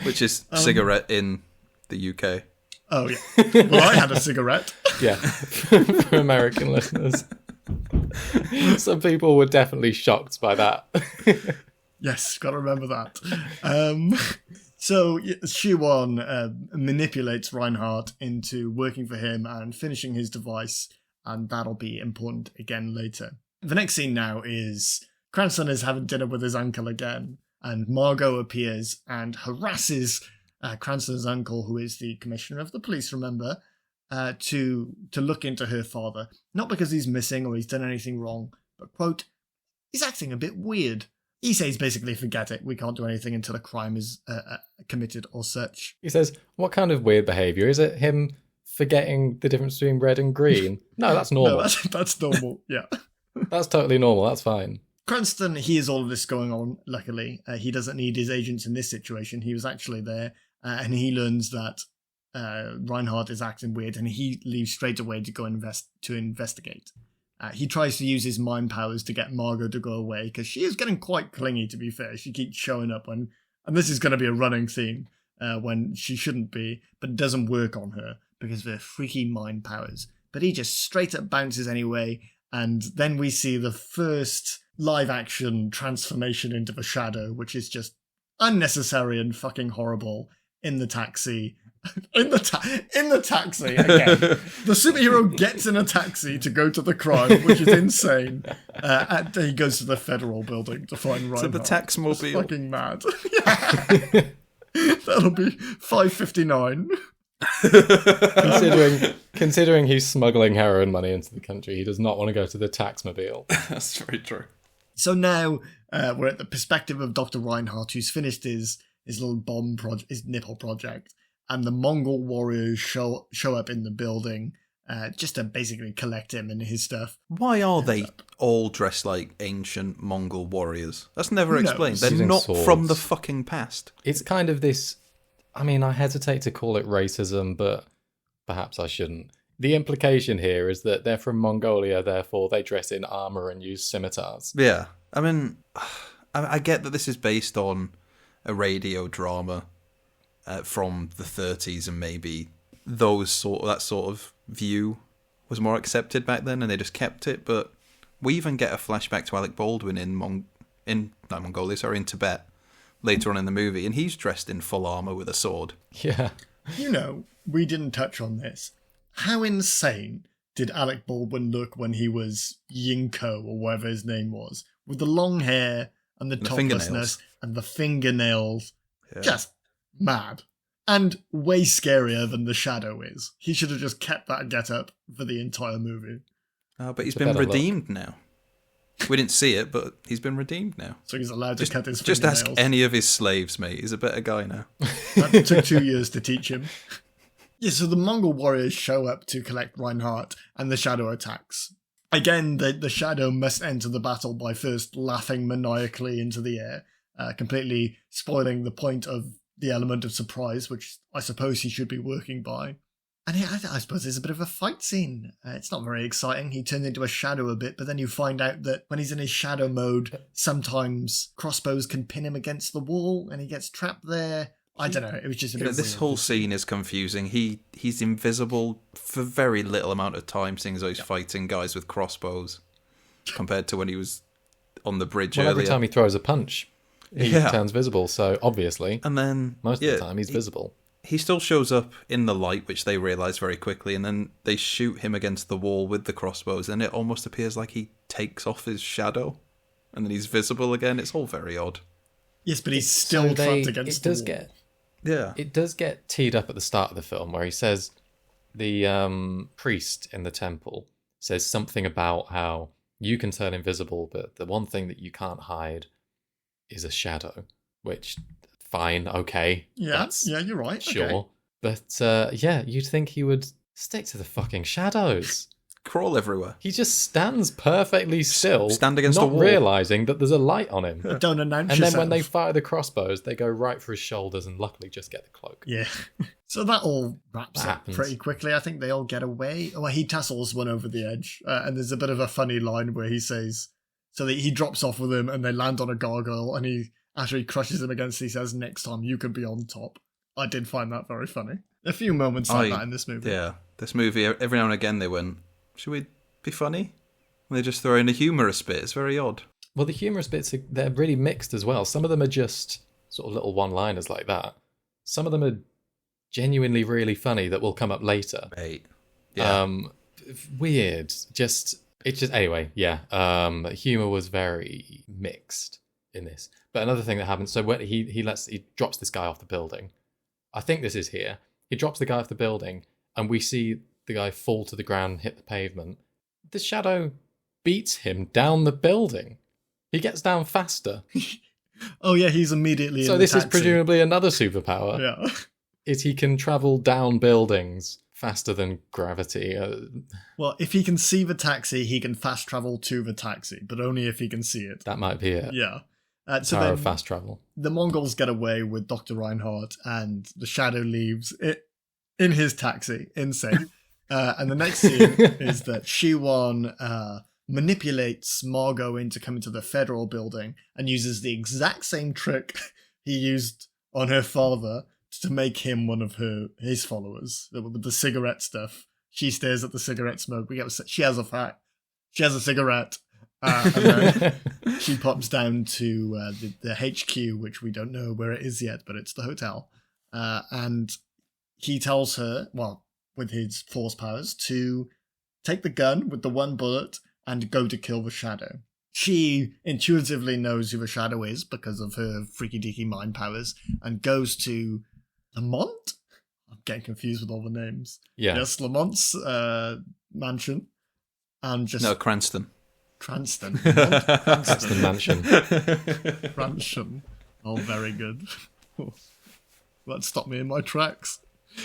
Which is cigarette in the UK. Oh, yeah. Well, I had a cigarette. Yeah, for American listeners. Some people were definitely shocked by that. Yes, got to remember that. So Shiwan manipulates Reinhardt into working for him and finishing his device, and that'll be important again later. The next scene now is Cranston is having dinner with his uncle again, and Margot appears and harasses Cranston's uncle, who is the commissioner of the police, remember, to look into her father. Not because he's missing or he's done anything wrong, but, quote, he's acting a bit weird. He says basically, forget it, we can't do anything until a crime is committed or such. He says, what kind of weird behaviour? Is it him forgetting the difference between red and green? No, that's normal. No, that's normal, yeah. That's totally normal, that's fine. Cranston hears all of this going on, luckily. He doesn't need his agents in this situation. He was actually there, and he learns that Reinhardt is acting weird, and he leaves straight away to go investigate. He tries to use his mind powers to get Margot to go away, because she is getting quite clingy, to be fair. She keeps showing up and this is going to be a running theme when she shouldn't be, but it doesn't work on her because of her freaky mind powers. But he just straight up bounces anyway, and then we see the first live-action transformation into the Shadow, which is just unnecessary and fucking horrible in the taxi. In the taxi, again. The superhero gets in a taxi to go to the crime, which is insane. And he goes to the federal building to find Reinhardt. So the taxmobile. It's fucking mad. That'll be $5.59. Considering he's smuggling heroin money into the country, he does not want to go to the taxmobile. That's very true. So now we're at the perspective of Dr. Reinhardt, who's finished his little bomb project, his nipple project, and the Mongol warriors show up in the building just to basically collect him and his stuff. Why are they all dressed like ancient Mongol warriors? That's never explained. They're Using not swords. from the fucking past. It's kind of this... I mean, I hesitate to call it racism, but perhaps I shouldn't. The implication here is that they're from Mongolia, therefore they dress in armour and use scimitars. Yeah. I mean, I get that this is based on a radio drama from the 30s, and maybe that sort of view was more accepted back then, and they just kept it. But we even get a flashback to Alec Baldwin in Tibet later on in the movie, and he's dressed in full armour with a sword. Yeah. We didn't touch on this. How insane did Alec Baldwin look when he was Ying Ko, or whatever his name was, with the long hair and the toplessness and the fingernails? Yeah. Just mad. And way scarier than the Shadow is. He should have just kept that get-up for the entire movie. Oh, but he's been redeemed now. We didn't see it, but he's been redeemed now. So he's allowed to cut his Just fingernails. ask any of his slaves, mate. He's a better guy now. That took 2 years to teach him. Yeah, so the Mongol warriors show up to collect Reinhardt, and the Shadow attacks. Again, the Shadow must enter the battle by first laughing maniacally into the air, completely spoiling the point of the element of surprise, which I suppose he should be working by. And I suppose there's a bit of a fight scene. It's not very exciting. He turns into a shadow a bit, but then you find out that when he's in his shadow mode, sometimes crossbows can pin him against the wall and he gets trapped there. I don't know. It was just a bit This weird. whole scene is confusing. He's invisible for very little amount of time, seeing as though he's fighting guys with crossbows, compared to when he was on the bridge earlier. Every time he throws a punch, he turns visible. So obviously, and then most of the time he's visible. He still shows up in the light, which they realise very quickly, and then they shoot him against the wall with the crossbows, and it almost appears like he takes off his shadow, and then he's visible again. It's all very odd. Yes, but he's still trapped against the wall. It does get teed up at the start of the film, where he says, the priest in the temple says something about how you can turn invisible, but the one thing that you can't hide is a shadow, which... Fine, okay. Yeah, you're right. Sure. Okay. But, you'd think he would stick to the fucking shadows. Crawl everywhere. He just stands perfectly still. Stand against a wall. Not realising that there's a light on him. But don't announce And yourself. then when they fire the crossbows, they go right for his shoulders and luckily just get the cloak. Yeah. So that all wraps up happens. pretty quickly. I think they all get away. Well, he tassels one over the edge. And there's a bit of a funny line where he says... So that he drops off with him and they land on a gargoyle and he... After he crushes him against, he says, next time you can be on top. I did find that very funny. A few moments like that in this movie. Yeah, this movie, every now and again they went, should we be funny? And they just throw in a humorous bit. It's very odd. Well, the humorous bits, they're really mixed as well. Some of them are just sort of little one-liners like that. Some of them are genuinely really funny that will come up later. Right. Yeah. Weird. Anyway, yeah. Humor was very mixed in this. But another thing that happens, so when he drops this guy off the building. I think this is here. He drops the guy off the building, and we see the guy fall to the ground and hit the pavement. The shadow beats him down the building. He gets down faster. Oh yeah, he's immediately so in the this is taxi. presumably another superpower. Yeah. Is he can travel down buildings faster than gravity. Well, if he can see the taxi, he can fast travel to the taxi, but only if he can see it. That might be it. Yeah. So then of fast travel. The Mongols get away with Dr. Reinhardt, and the Shadow leaves it in his taxi, insane. And the next scene is that Shiwan manipulates Margot into coming to the federal building and uses the exact same trick he used on her father to make him one of his followers. With the cigarette stuff. She stares at the cigarette smoke. She has a cigarette. And then she pops down to the HQ, which we don't know where it is yet, but it's the hotel. And he tells her, well, with his force powers, to take the gun with the one bullet and go to kill the Shadow. She intuitively knows who the Shadow is because of her freaky-deaky mind powers and goes to Lamont? I'm getting confused with all the names. Yeah. Yes, Lamont's mansion. And just... No, Cranston. Cranston. Cranston Mansion. Cranston. Oh, very good. That stopped me in my tracks.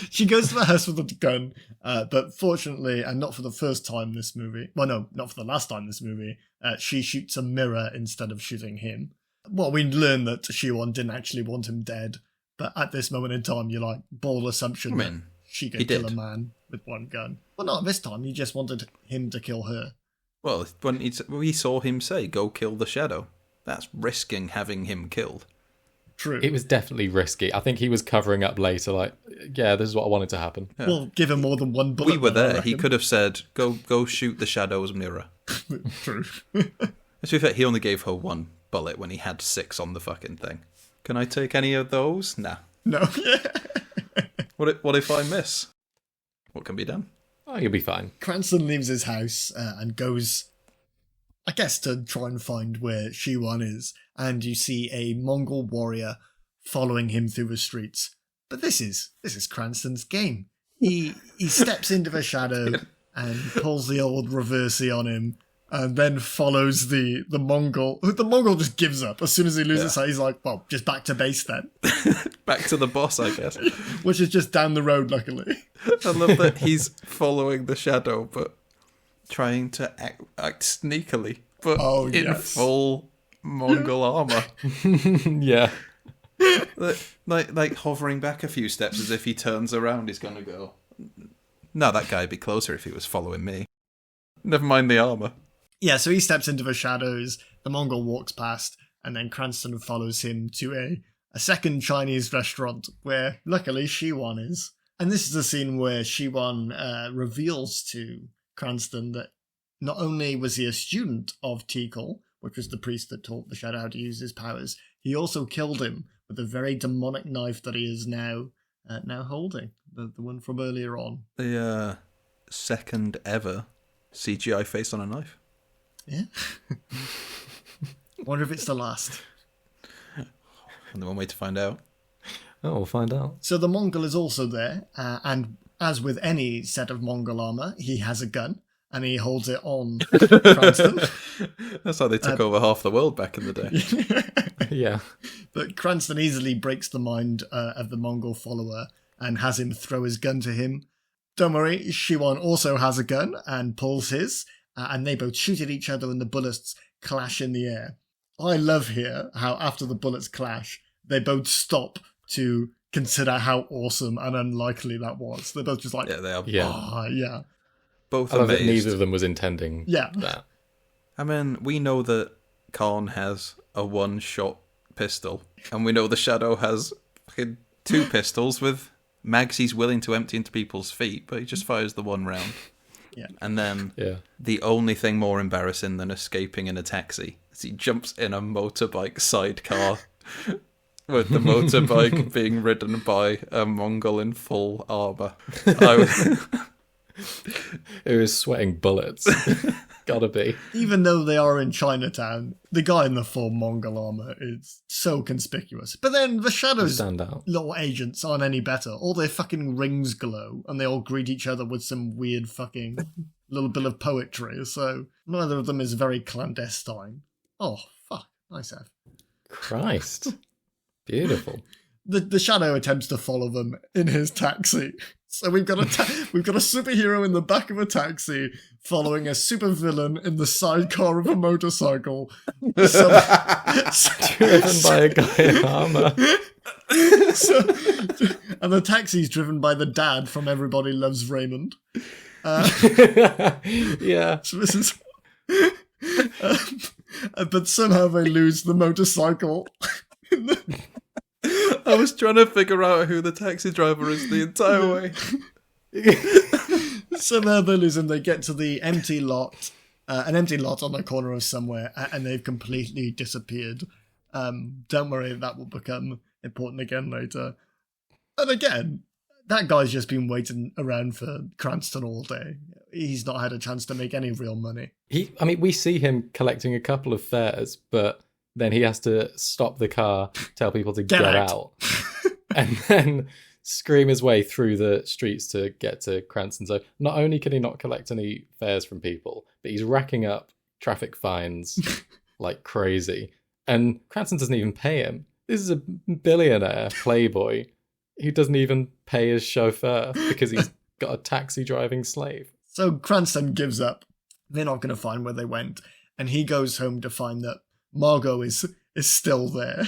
She goes to the house with a gun, but fortunately, and not for the first time in this movie, well, no, not for the last time in this movie, she shoots a mirror instead of shooting him. Well, we learn that Shiwan didn't actually want him dead, but at this moment in time, you're like, bold assumption that she could kill a man with one gun. Well, not this time, he just wanted him to kill her. Well, when we saw him say, go kill the Shadow, that's risking having him killed. True. It was definitely risky. I think he was covering up later, like, yeah, this is what I wanted to happen. Yeah. Well, give him more than one bullet. We were there. He could have said, go shoot the Shadow's mirror. True. To be fair, he only gave her one bullet when he had 6 on the fucking thing. Can I take any of those? Nah. No. What if I miss? What can be done? Oh, you'll be fine. Cranston leaves his house and goes, I guess, to try and find where Shiwan is, and you see a Mongol warrior following him through the streets. But this is Cranston's game. He steps into the shadow and pulls the old reversey on him, and then follows the Mongol. The Mongol just gives up as soon as he loses sight. He's like, well, just back to base then. Back to the boss, I guess. Which is just down the road, luckily. I love that he's following the Shadow, but trying to act sneakily, but in full Mongol armor. Yeah. Like hovering back a few steps as if he turns around, he's gonna go. No, that guy'd be closer if he was following me. Never mind the armor. Yeah, so he steps into the shadows, the Mongol walks past, and then Cranston follows him to a second Chinese restaurant where, luckily, Shiwan is. And this is a scene where Shiwan reveals to Cranston that not only was he a student of Tikal, which was the priest that taught the Shadow how to use his powers, he also killed him with a very demonic knife that he is now holding, the one from earlier on. The second ever CGI face on a knife. Yeah. Wonder if it's the last. Only one way to find out. Oh, we'll find out. So the Mongol is also there, and as with any set of Mongol armor, he has a gun, and he holds it on Cranston. That's how they took over half the world back in the day. Yeah. But Cranston easily breaks the mind of the Mongol follower and has him throw his gun to him. Don't worry, Shiwan also has a gun and pulls his, and they both shoot at each other and the bullets clash in the air. I love here how after the bullets clash, they both stop to consider how awesome and unlikely that was. They're both just like, yeah, they are. Yeah. Both I love that amazed. neither of them was intending that. I mean, we know that Khan has a one-shot pistol, and we know the Shadow has fucking 2 pistols with mags he's willing to empty into people's feet, but he just fires the one round. Yeah. And then the only thing more embarrassing than escaping in a taxi is he jumps in a motorbike sidecar with the motorbike being ridden by a Mongol in full armour. It was sweating bullets. Gotta be. Even though they are in Chinatown, the guy in the full Mongol armor is so conspicuous. But then the Shadow's Stand out. little agents aren't any better. All their fucking rings glow, and they all greet each other with some weird fucking little bit of poetry, so neither of them is very clandestine. Oh, fuck. Nice F. Christ. Beautiful. The Shadow attempts to follow them in his taxi. So we've got a superhero in the back of a taxi following a supervillain in the sidecar of a motorcycle. Driven by a guy in armour. And the taxi's driven by the dad from Everybody Loves Raymond. Yeah. So this is... but somehow they lose the motorcycle. I was trying to figure out who the taxi driver is the entire way. Somehow they lose him. They get to the empty lot, an empty lot on the corner of somewhere, and they've completely disappeared. Don't worry, that will become important again later. And again, that guy's just been waiting around for Cranston all day. He's not had a chance to make any real money. We see him collecting a couple of fares, but then he has to stop the car, tell people to get out. And then scream his way through the streets to get to Cranston. So not only can he not collect any fares from people, but he's racking up traffic fines like crazy. And Cranston doesn't even pay him. This is a billionaire playboy who doesn't even pay his chauffeur because he's got a taxi driving slave. So Cranston gives up. They're not going to find where they went. And he goes home to find that Margot is still there.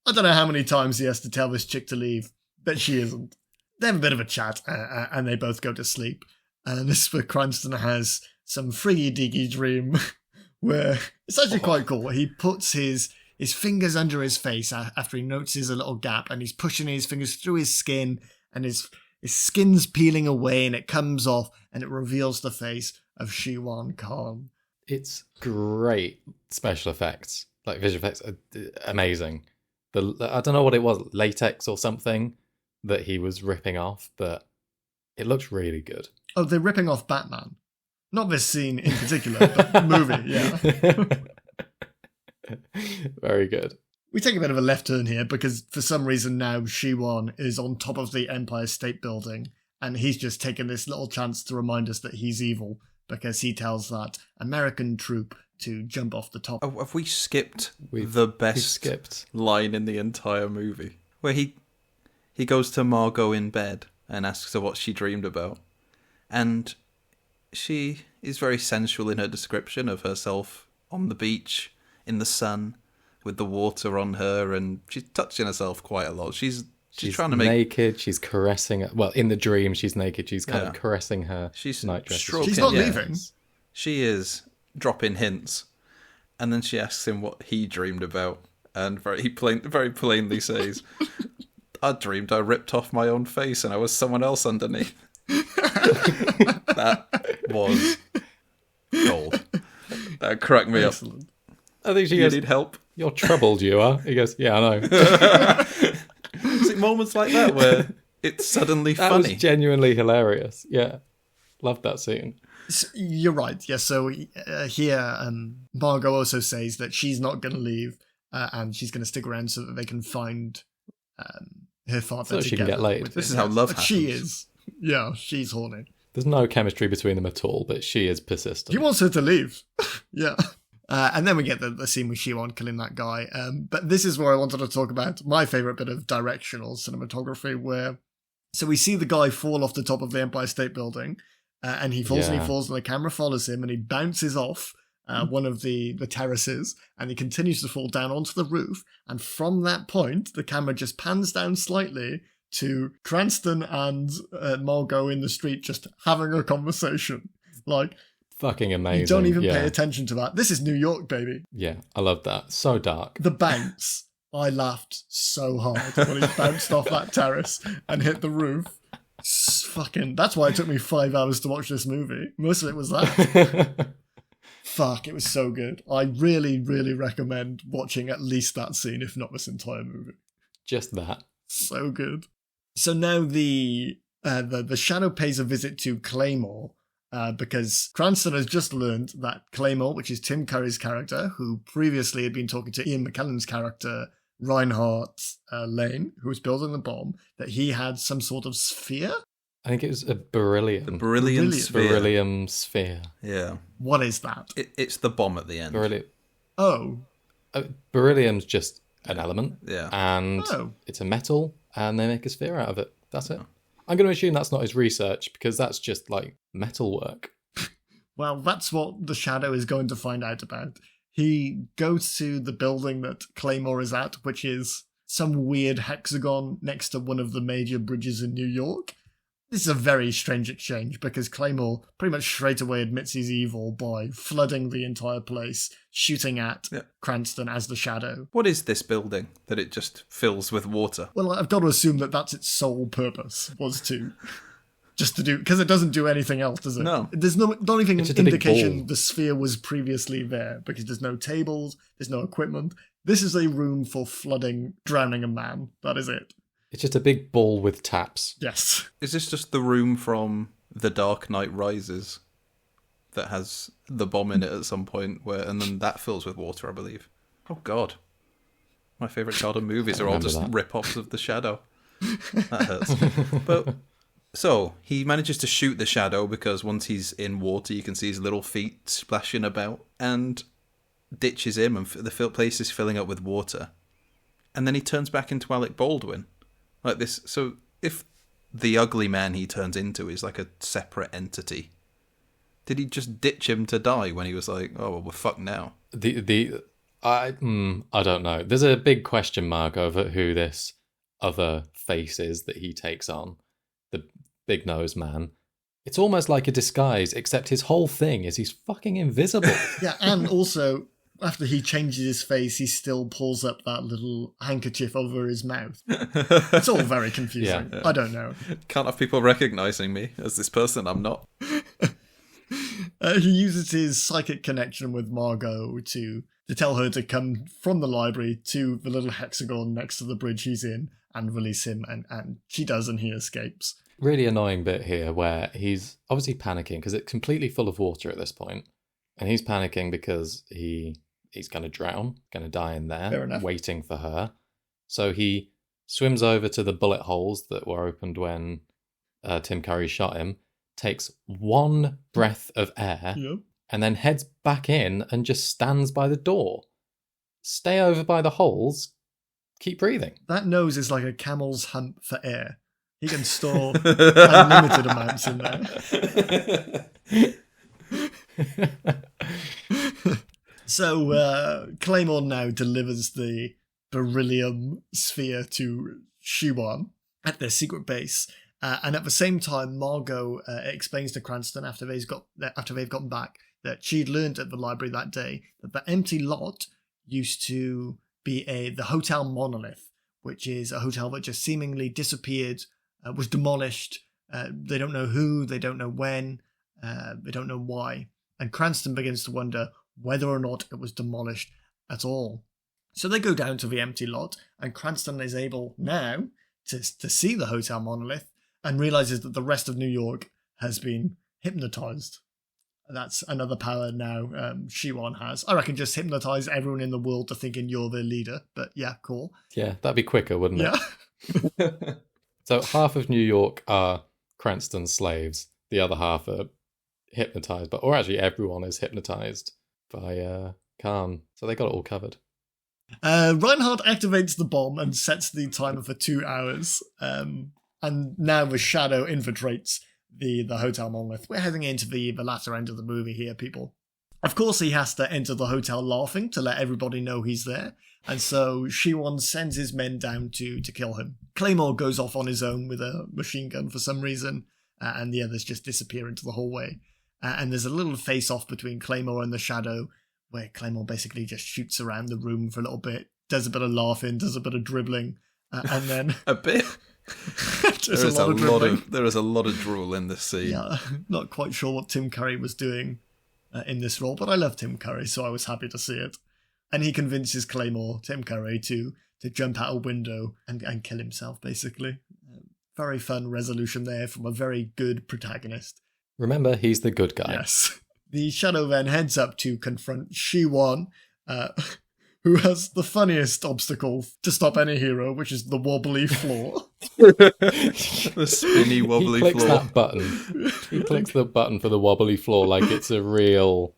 I don't know how many times he has to tell this chick to leave, but she isn't. They have a bit of a chat, and they both go to sleep. And this is where Cranston has some friggy-diggy dream, where it's actually quite cool. He puts his fingers under his face after he notices a little gap, and he's pushing his fingers through his skin, and his skin's peeling away, and it comes off, and it reveals the face of Shiwan Khan. It's great special effects. Like, visual effects are amazing. I don't know what it was, latex or something that he was ripping off, but it looks really good. Oh, they're ripping off Batman. Not this scene in particular, but the movie, yeah. Very good. We take a bit of a left turn here because for some reason now Shiwan is on top of the Empire State Building and he's just taken this little chance to remind us that he's evil because he tells that American troop to jump off the top. Have we skipped the best line in the entire movie? Where he goes to Margot in bed and asks her what she dreamed about. And she is very sensual in her description of herself on the beach, in the sun, with the water on her, and she's touching herself quite a lot. She's trying to naked. She's caressing her. Well, in the dream, she's naked. She's kind of caressing her nightdress. She's not leaving. She is dropping hints, and then she asks him what he dreamed about, and very plainly says, "I dreamed I ripped off my own face, and I was someone else underneath." That was gold. That cracked me Excellent. up. I think she You goes, need help? "You're troubled, you are." He goes, "Yeah, I know." Is it moments like that where it's suddenly That funny? was genuinely hilarious. Yeah. Loved that scene. You're right. Yes. So here, Margot also says that she's not going to leave, and she's going to stick around so that they can find her father. So she can get laid. This is how love happens. She is. Yeah, she's horny. There's no chemistry between them at all, but she is persistent. He wants her to leave. Yeah. And then we get the scene with Shiwan killing that guy. But this is where I wanted to talk about my favourite bit of directional cinematography, where... So we see the guy fall off the top of the Empire State Building, and he falls and he falls, and the camera follows him, and he bounces off one of the terraces, and he continues to fall down onto the roof. And from that point, the camera just pans down slightly to Cranston and Margot in the street just having a conversation. Like... Fucking amazing. You don't even pay attention to that. This is New York, baby. Yeah, I love that. So dark. The bounce. I laughed so hard when he bounced off that terrace and hit the roof. That's why it took me 5 hours to watch this movie. Most of it was that. Fuck, it was so good. I really, really recommend watching at least that scene, if not this entire movie. Just that. So good. So now the shadow pays a visit to Claymore, because Cranston has just learned that Claymore, which is Tim Curry's character, who previously had been talking to Ian McKellen's character, Reinhardt Lane, who was building the bomb, that he had some sort of sphere? I think it was a beryllium. The beryllium sphere. Beryllium sphere. Yeah. What is that? It's the bomb at the end. Beryllium. Oh. Beryllium's just an element. Yeah. And it's a metal, and they make a sphere out of it. That's it. I'm going to assume that's not his research, because that's just, like, metalwork. Well, that's what the Shadow is going to find out about. He goes to the building that Claymore is at, which is some weird hexagon next to one of the major bridges in New York. This is a very strange exchange, because Claymore pretty much straight away admits he's evil by flooding the entire place, shooting at Cranston as the Shadow. What is this building that it just fills with water? Well, I've got to assume that that's its sole purpose, was to... Just to do... Because it doesn't do anything else, does it? No. There's not even an indication the sphere was previously there, because there's no tables, there's no equipment. This is a room for flooding, drowning a man. That is it. It's just a big ball with taps. Yes. Is this just the room from The Dark Knight Rises that has the bomb in it at some point, and then that fills with water, I believe? Oh, God. My favourite childhood movies are all just rip-offs of The Shadow. That hurts. But so he manages to shoot the Shadow, because once he's in water, you can see his little feet splashing about, and ditches him, and the place is filling up with water. And then he turns back into Alec Baldwin. Like this. So if the ugly man he turns into is like a separate entity, did he just ditch him to die when he was like, oh, well, we're fucked now? I don't know. There's a big question mark over who this other face is that he takes on, the big nose man. It's almost like a disguise, except his whole thing is he's fucking invisible. Yeah, and also, after he changes his face, he still pulls up that little handkerchief over his mouth. It's all very confusing. Yeah. I don't know. Can't have people recognising me as this person I'm not. He uses his psychic connection with Margot to tell her to come from the library to the little hexagon next to the bridge he's in and release him, and she does, and he escapes. Really annoying bit here where he's obviously panicking because it's completely full of water at this point, and he's panicking because he's going to drown, going to die in there, waiting for her. So he swims over to the bullet holes that were opened when Tim Curry shot him, takes one breath of air, and then heads back in and just stands by the door. Stay over by the holes, keep breathing. That nose is like a camel's hump for air. He can store unlimited amounts in there. So Claymore now delivers the beryllium sphere to Shiwan at their secret base. And at the same time, Margot explains to Cranston after they've gotten back that she'd learned at the library that day that the empty lot used to be the Hotel Monolith, which is a hotel that just seemingly disappeared, was demolished. They don't know who, they don't know when, they don't know why. And Cranston begins to wonder whether or not it was demolished at all. So they go down to the empty lot, and Cranston is able now to see the Hotel Monolith and realizes that the rest of New York has been hypnotized. That's another power now Shiwan has. I reckon just hypnotize everyone in the world to thinking you're their leader. But yeah, cool. Yeah, that'd be quicker, wouldn't it? Yeah. So half of New York are Cranston's slaves. The other half are hypnotized. Or actually everyone is hypnotized by Khan. So they got it all covered. Reinhardt activates the bomb and sets the timer for 2 hours. And now the shadow infiltrates the Hotel Monolith. We're heading into the latter end of the movie here, people. Of course, he has to enter the hotel laughing to let everybody know he's there, and so Shiwan sends his men down to kill him. Claymore goes off on his own with a machine gun for some reason, and the others just disappear into the hallway. And there's a little face-off between Claymore and the Shadow, where Claymore basically just shoots around the room for a little bit, does a bit of laughing, does a bit of dribbling, and then... A bit? There is a lot of drool in this scene. Yeah, not quite sure what Tim Curry was doing in this role, but I love Tim Curry, so I was happy to see it. And he convinces Claymore, Tim Curry, to jump out a window and kill himself, basically. Very fun resolution there from a very good protagonist. Remember, he's the good guy. Yes. The Shadow then heads up to confront Shiwan, who has the funniest obstacle to stop any hero, which is the wobbly floor. The spinny wobbly floor. He clicks that button. He clicks the button for the wobbly floor like it's a real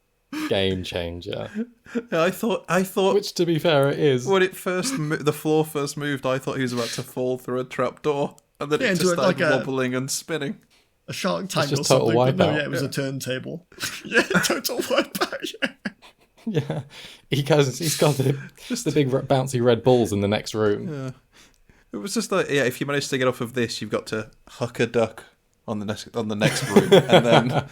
game changer. I thought. Which, to be fair, it is. When the floor first moved, I thought he was about to fall through a trapdoor, and then it just started wobbling and spinning. A Shark Tank or something. Wipeout. No, yeah, it was a turntable. Yeah, total wipeout. Yeah. Yeah, he's got the big bouncy red balls in the next room. Yeah. It was just like, if you manage to get off of this, you've got to huck a duck on the next room, and then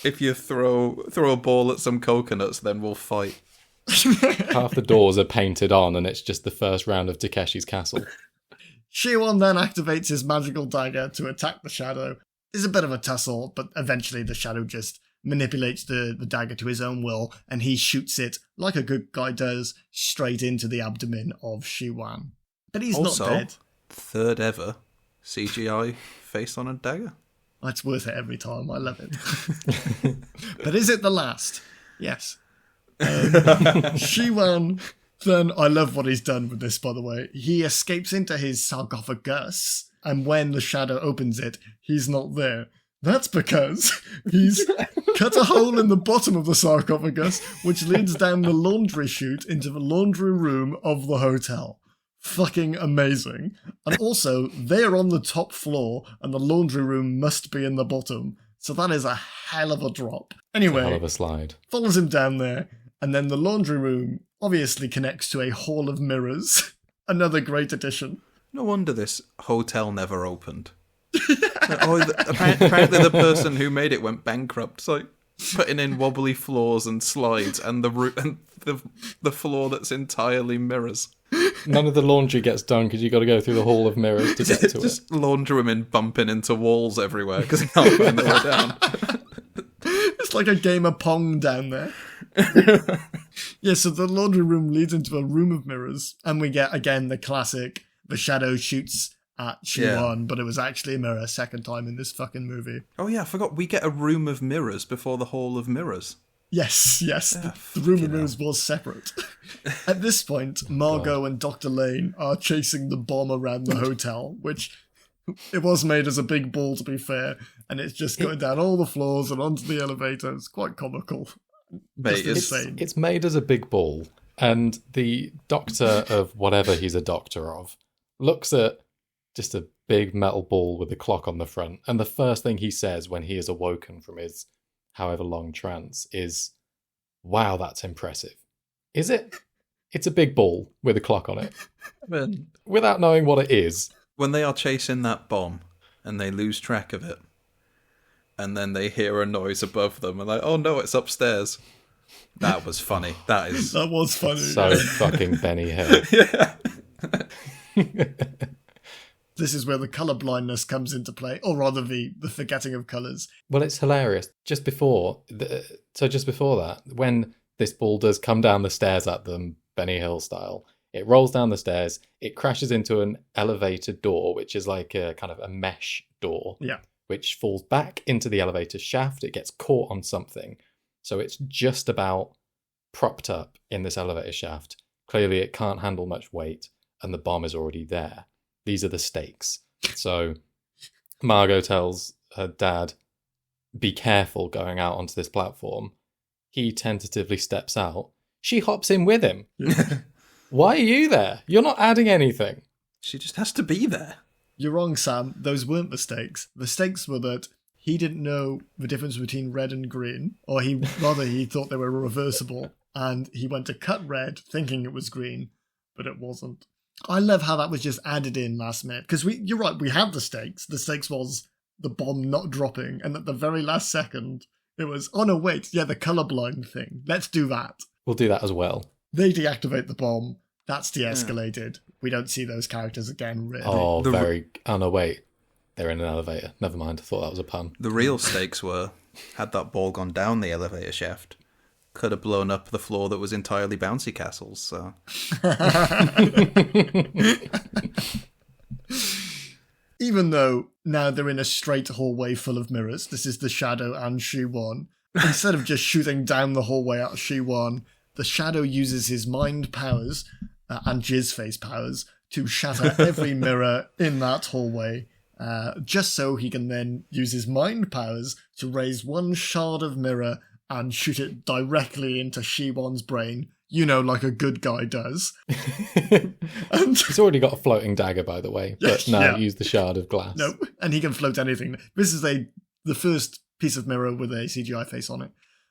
if you throw a ball at some coconuts, then we'll fight. Half the doors are painted on, and it's just the first round of Takeshi's Castle. Shiwan then activates his magical dagger to attack the Shadow. There's a bit of a tussle, but eventually the Shadow just manipulates the dagger to his own will, and he shoots it, like a good guy does, straight into the abdomen of Shiwan. But he's also, not dead. Third ever CGI face on a dagger. It's worth it every time. I love it. But is it the last? Yes. Shiwan, then, I love what he's done with this, by the way. He escapes into his sarcophagus, and when the Shadow opens it, he's not there. That's because he's cut a hole in the bottom of the sarcophagus, which leads down the laundry chute into the laundry room of the hotel. Fucking amazing. And also, they're on the top floor, and the laundry room must be in the bottom. So that is a hell of a drop. Anyway, it's a hell of a slide. Follows him down there, and then the laundry room obviously connects to a hall of mirrors. Another great addition. No wonder this hotel never opened. Apparently the person who made it went bankrupt. So putting in wobbly floors and slides and the floor that's entirely mirrors. None of the laundry gets done because you got to go through the hall of mirrors to get to it. Just laundry women bumping into walls everywhere because they can't find their way down. It's like a game of Pong down there. Yeah, so the laundry room leads into a room of mirrors, and we get, again, the classic, the Shadow shoots at Shiwan, but it was actually a mirror, second time in this fucking movie. Oh yeah, I forgot, we get a room of mirrors before the hall of mirrors. Yes, the room of mirrors was separate. At this point, Margot and Dr. Lane are chasing the bomb around the hotel, which it was made as a big ball, to be fair, and it's just going down all the floors and onto the elevator. It's quite comical. Mate, it's made as a big ball, and the doctor of whatever he's a doctor of looks at just a big metal ball with a clock on the front, and the first thing he says when he is awoken from his however long trance is, wow, that's impressive. Is it? It's a big ball with a clock on it. When, Without knowing what it is. when they are chasing that bomb and they lose track of it, and then they hear a noise above them and like, oh no, it's upstairs. That was funny. That was funny. So fucking Benny Hill. yeah. This is where the colour blindness comes into play, or rather the forgetting of colours. Well, it's hilarious. Just before that, when this ball does come down the stairs at them, Benny Hill style, it rolls down the stairs, it crashes into an elevator door, which is like a kind of a mesh door, which falls back into the elevator shaft. It gets caught on something. So it's just about propped up in this elevator shaft. Clearly, it can't handle much weight, and the bomb is already there. These are the stakes. So Margot tells her dad, be careful going out onto this platform. He tentatively steps out. She hops in with him. Why are you there? You're not adding anything. She just has to be there. You're wrong, Sam. Those weren't the stakes. The stakes were that he didn't know the difference between red and green, or he thought they were reversible, and he went to cut red thinking it was green, but it wasn't. I love how that was just added in last minute, because you're right, we had the stakes. The stakes was the bomb not dropping, and at the very last second, it was, oh no, wait, yeah, the colourblind thing. Let's do that. We'll do that as well. They deactivate the bomb. That's de-escalated. Yeah. We don't see those characters again, really. Oh, no, wait. They're in an elevator. Never mind, I thought that was a pun. The real stakes were, had that ball gone down the elevator shaft, could have blown up the floor that was entirely bouncy castles, so... Even though now they're in a straight hallway full of mirrors, this is the Shadow and Shiwan, instead of just shooting down the hallway at Shiwan, the Shadow uses his mind powers and jizz face powers to shatter every mirror in that hallway, just so he can then use his mind powers to raise one shard of mirror and shoot it directly into Shiwan's brain, like a good guy does. And he's already got a floating dagger, by the way, but use the shard of glass. No, and he can float anything. This is the first piece of mirror with a CGI face on it.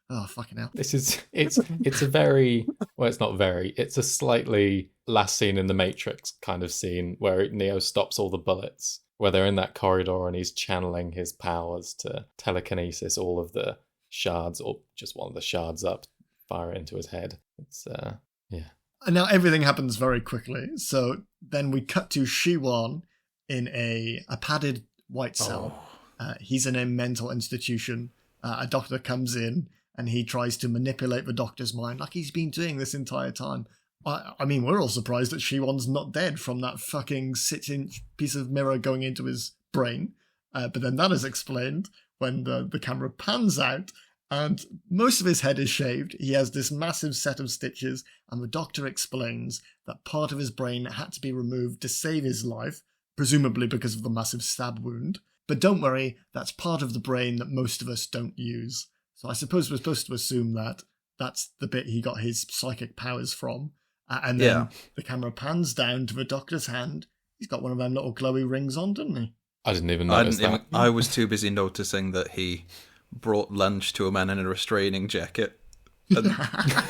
Oh, fucking hell. It's a very, well, it's not very, it's a slightly Last Scene in the Matrix kind of scene where Neo stops all the bullets, where they're in that corridor and he's channeling his powers to telekinesis all of the shards, or just one of the shards up, fire it into his head. It's, yeah. And now everything happens very quickly. So then we cut to Shiwan in a padded white cell. He's in a mental institution. A doctor comes in and he tries to manipulate the doctor's mind like he's been doing this entire time. I mean, we're all surprised that Shiwan's not dead from that fucking 6-inch piece of mirror going into his brain. But then that is explained when the camera pans out and most of his head is shaved. He has this massive set of stitches, and the doctor explains that part of his brain had to be removed to save his life, presumably because of the massive stab wound. But don't worry, that's part of the brain that most of us don't use. So I suppose we're supposed to assume that that's the bit he got his psychic powers from. And then the camera pans down to the doctor's hand. He's got one of them little glowy rings on, didn't he? I didn't even notice that. I was too busy noticing that he brought lunch to a man in a restraining jacket and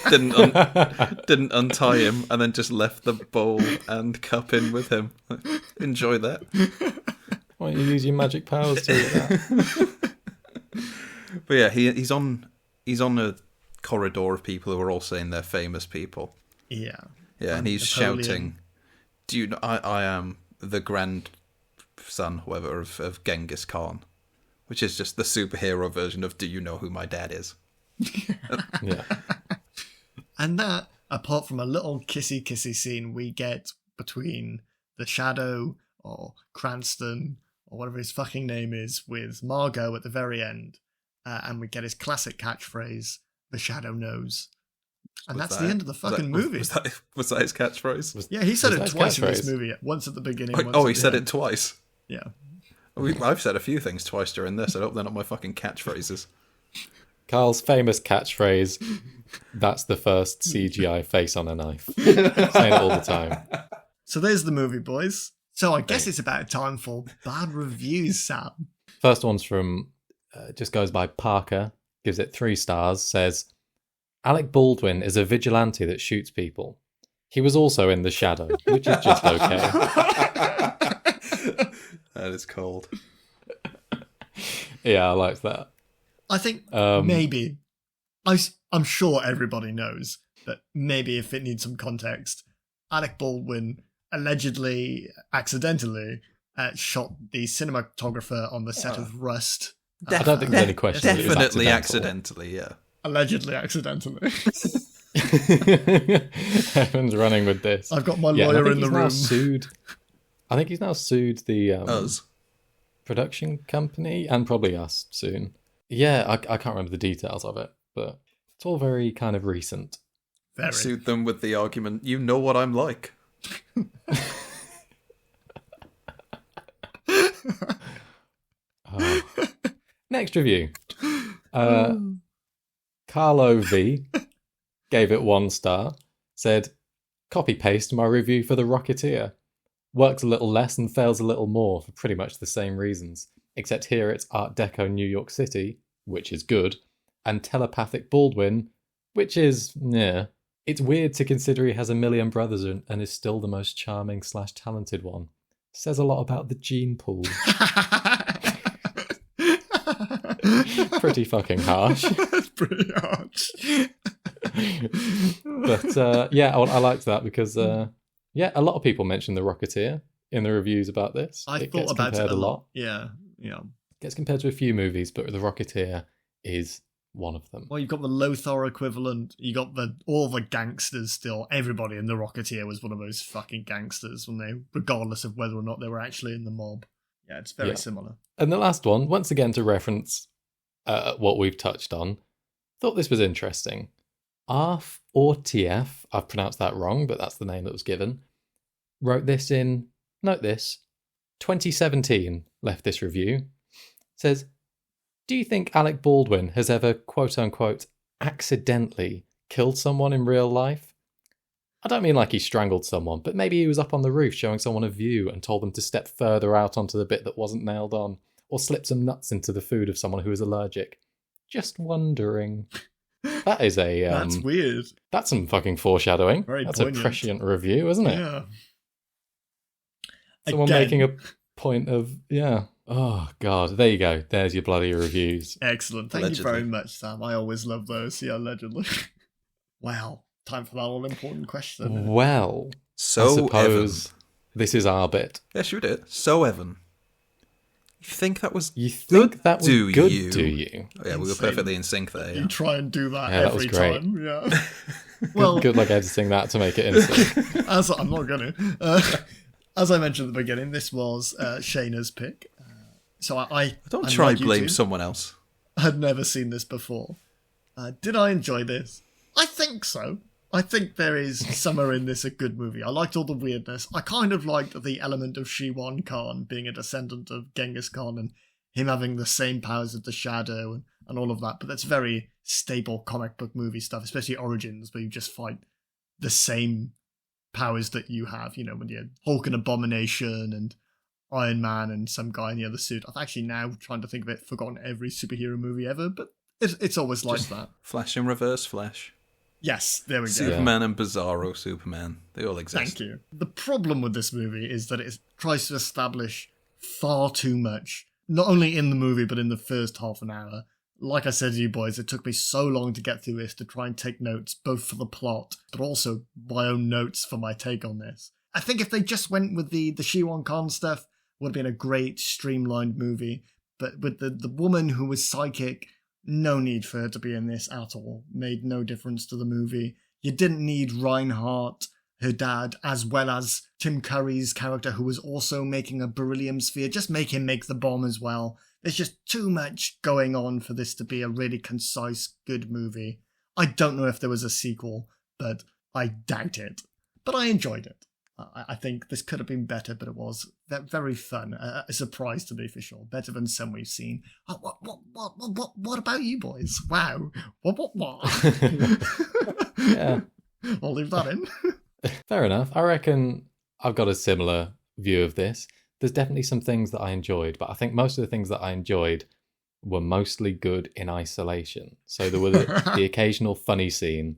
didn't untie him, and then just left the bowl and cup in with him. Enjoy that. Why don't you use your magic powers to do that? But yeah, he's on a corridor of people who are all saying they're famous people. Yeah. Yeah, and he's Napoleon. shouting, "Do you know I am the grandson, whoever, of Genghis Khan," which is just the superhero version of "Do you know who my dad is?" Yeah. And that, apart from a little kissy scene we get between the Shadow or Cranston or whatever his fucking name is with Margot at the very end, and we get his classic catchphrase, "The Shadow knows." And that's the end of the fucking movie. Was that his catchphrase? Yeah, he said it twice in this movie. Once at the beginning. He said it twice. Yeah. I've said a few things twice during this. I hope they're not my fucking catchphrases. Carl's famous catchphrase, "That's the first CGI face on a knife." Saying it all the time. So there's the movie, boys. So I guess it's about time for bad reviews, Sam. First one's from, just goes by Parker. gives it 3 stars, says, Alec Baldwin is a vigilante that shoots people. He was also in The Shadow, which is just okay. That is cold. Yeah, I liked that. I think maybe, I'm sure everybody knows, but maybe if it needs some context, Alec Baldwin allegedly, accidentally, shot the cinematographer on the set of Rust. I don't think there's any question. Definitely accidentally, yeah. Allegedly accidentally. Everyone's running with this. I've got my lawyer in the room. I think he's now sued the Us. production company and probably us soon. Yeah, I can't remember the details of it, but it's all very kind of recent. Very. Sued them with the argument, you know what I'm like. Next review. Carlo V gave it 1 star. Said, copy-paste my review for The Rocketeer. Works a little less and fails a little more for pretty much the same reasons. Except here it's Art Deco New York City, which is good, and telepathic Baldwin, which is, yeah. It's weird to consider he has a million brothers and is still the most charming / talented one. Says a lot about the gene pool. Pretty fucking harsh. That's pretty harsh. But yeah, I liked that because yeah, a lot of people mentioned The Rocketeer in the reviews about this. I thought about it a lot. Yeah. Gets compared to a few movies, but The Rocketeer is one of them. Well, you've got the Lothar equivalent. You got all the gangsters still. Everybody in The Rocketeer was one of those fucking gangsters, regardless of whether or not they were actually in the mob. Yeah, it's very similar. And the last one, once again to reference what we've touched on, thought this was interesting. Arf or TF, I've pronounced that wrong, but that's the name that was given, wrote this in, note this, 2017, left this review. Says, do you think Alec Baldwin has ever, quote-unquote, accidentally killed someone in real life? I don't mean like he strangled someone, but maybe he was up on the roof showing someone a view and told them to step further out onto the bit that wasn't nailed on, or slipped some nuts into the food of someone who was allergic. Just wondering. That is a... that's weird. That's some fucking foreshadowing. Very that's poignant. A prescient review, isn't it? Yeah. Someone making a point of... Yeah. Oh, God. There you go. There's your bloody reviews. Excellent. Thank you very much, Sam. I always love those. Yeah, allegedly. Wow. Time for that all-important question. Well, so I suppose Evan. This is our bit. Yeah, shoot it. So, Evan. You think that was You think good? that was do good, you? do you? Oh, yeah, we were Insane. perfectly in sync there. You Yeah. try and do that Yeah, that every was great. time. Yeah. Well, Good luck editing that to make it instant. I'm not going to. As I mentioned at the beginning, this was Shayna's pick. So I Don't I'm try like and you blame two, someone else. had never seen this before. Did I enjoy this? I think so. I think there is somewhere in this a good movie. I liked all the weirdness. I kind of liked the element of Shiwan Khan being a descendant of Genghis Khan and him having the same powers as the Shadow and all of that. But that's very staple comic book movie stuff, especially Origins, where you just fight the same powers that you have, when you're Hulk and Abomination and Iron Man and some guy in the other suit. I'm actually now trying to think of it, forgotten every superhero movie ever, but it's always like that. Flash and Reverse Flash. Yes, there we go. Superman and Bizarro Superman. They all exist. Thank you. The problem with this movie is that it tries to establish far too much, not only in the movie, but in the first half an hour. Like I said to you boys, it took me so long to get through this to try and take notes, both for the plot, but also my own notes for my take on this. I think if they just went with the Shiwan Khan stuff, it would have been a great, streamlined movie. But with the woman who was psychic, no need for her to be in this at all. Made no difference to the movie. You didn't need Reinhardt, her dad, as well as Tim Curry's character, who was also making a beryllium sphere. Just make him make the bomb as well. There's just too much going on for this to be a really concise, good movie. I don't know if there was a sequel, but I doubt it. But I enjoyed it. I think this could have been better, but it was very fun. A surprise to me for sure. Better than some we've seen. What about you boys? Wow. What? Yeah. I'll leave that in. Fair enough. I reckon I've got a similar view of this. There's definitely some things that I enjoyed, but I think most of the things that I enjoyed were mostly good in isolation. So there were the occasional funny scene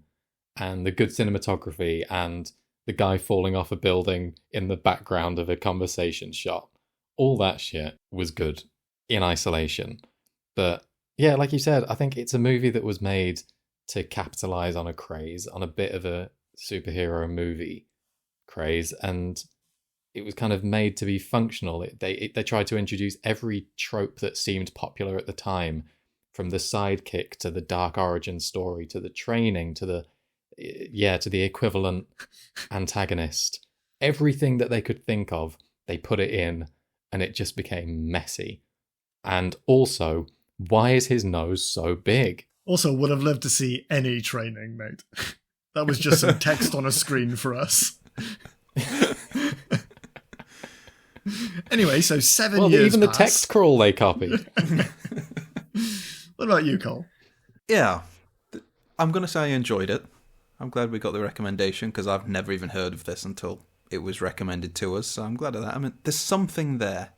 and the good cinematography and the guy falling off a building in the background of a conversation shot. All that shit was good in isolation. But yeah, like you said, I think it's a movie that was made to capitalize on a craze, on a bit of a superhero movie craze, and it was kind of made to be functional. They tried to introduce every trope that seemed popular at the time, from the sidekick to the dark origin story to the training to the equivalent antagonist. Everything that they could think of, they put it in, and it just became messy. And also, why is his nose so big? Also, would have loved to see any training, mate. That was just some text on a screen for us. Anyway, so 7 years even the passed. text crawl they copied. What about you, Cole? Yeah, I'm going to say I enjoyed it. I'm glad we got the recommendation, because I've never even heard of this until it was recommended to us, so I'm glad of that. I mean, there's something there.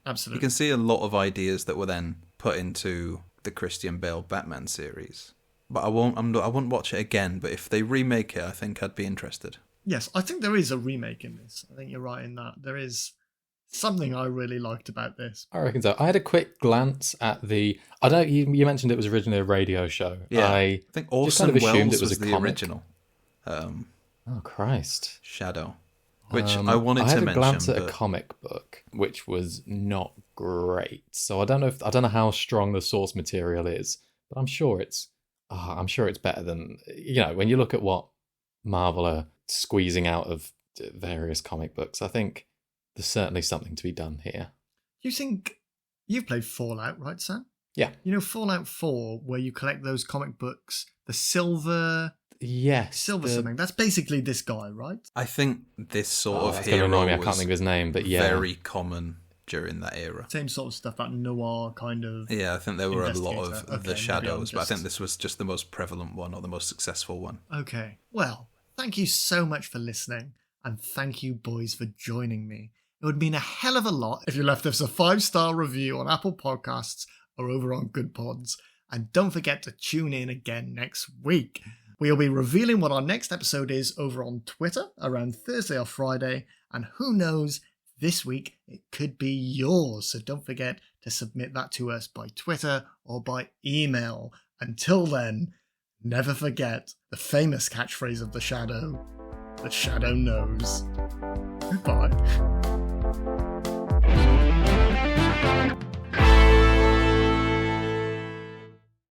Absolutely. You can see a lot of ideas that were then put into the Christian Bale Batman series. But I won't watch it again, but if they remake it, I think I'd be interested. Yes, I think there is a remake in this. I think you're right in that. There is something I really liked about this. I reckon so. I had a quick glance at the... I don't. You mentioned it was originally a radio show. Yeah, I think Orson Orson Welles it was a the comic. original. Oh, Christ. Shadow. Which I wanted to mention. I had a glance at but... a comic book, which was not great. So I don't know how strong the source material is, but I'm sure it's better than, when you look at what Marvel are squeezing out of various comic books. I think there's certainly something to be done here. You think you've played Fallout, right, Sam? Yeah. You know Fallout 4, where you collect those comic books, the silver... Yes. Something. That's basically this guy, right? I think this sort of that's hero gonna annoy me. I can't was think of his name, but yeah. very common during that era. Same sort of stuff, that noir kind of... Yeah, I think there were a lot of Okay, the shadows, but I think this was just the most prevalent one, or the most successful one. Okay. Well, thank you so much for listening, and thank you, boys, for joining me. It would mean a hell of a lot if you left us a 5-star review on Apple Podcasts or over on Good Pods. And don't forget to tune in again next week. We'll be revealing what our next episode is over on Twitter around Thursday or Friday. And who knows, this week it could be yours. So don't forget to submit that to us by Twitter or by email. Until then, never forget the famous catchphrase of the Shadow knows. Goodbye.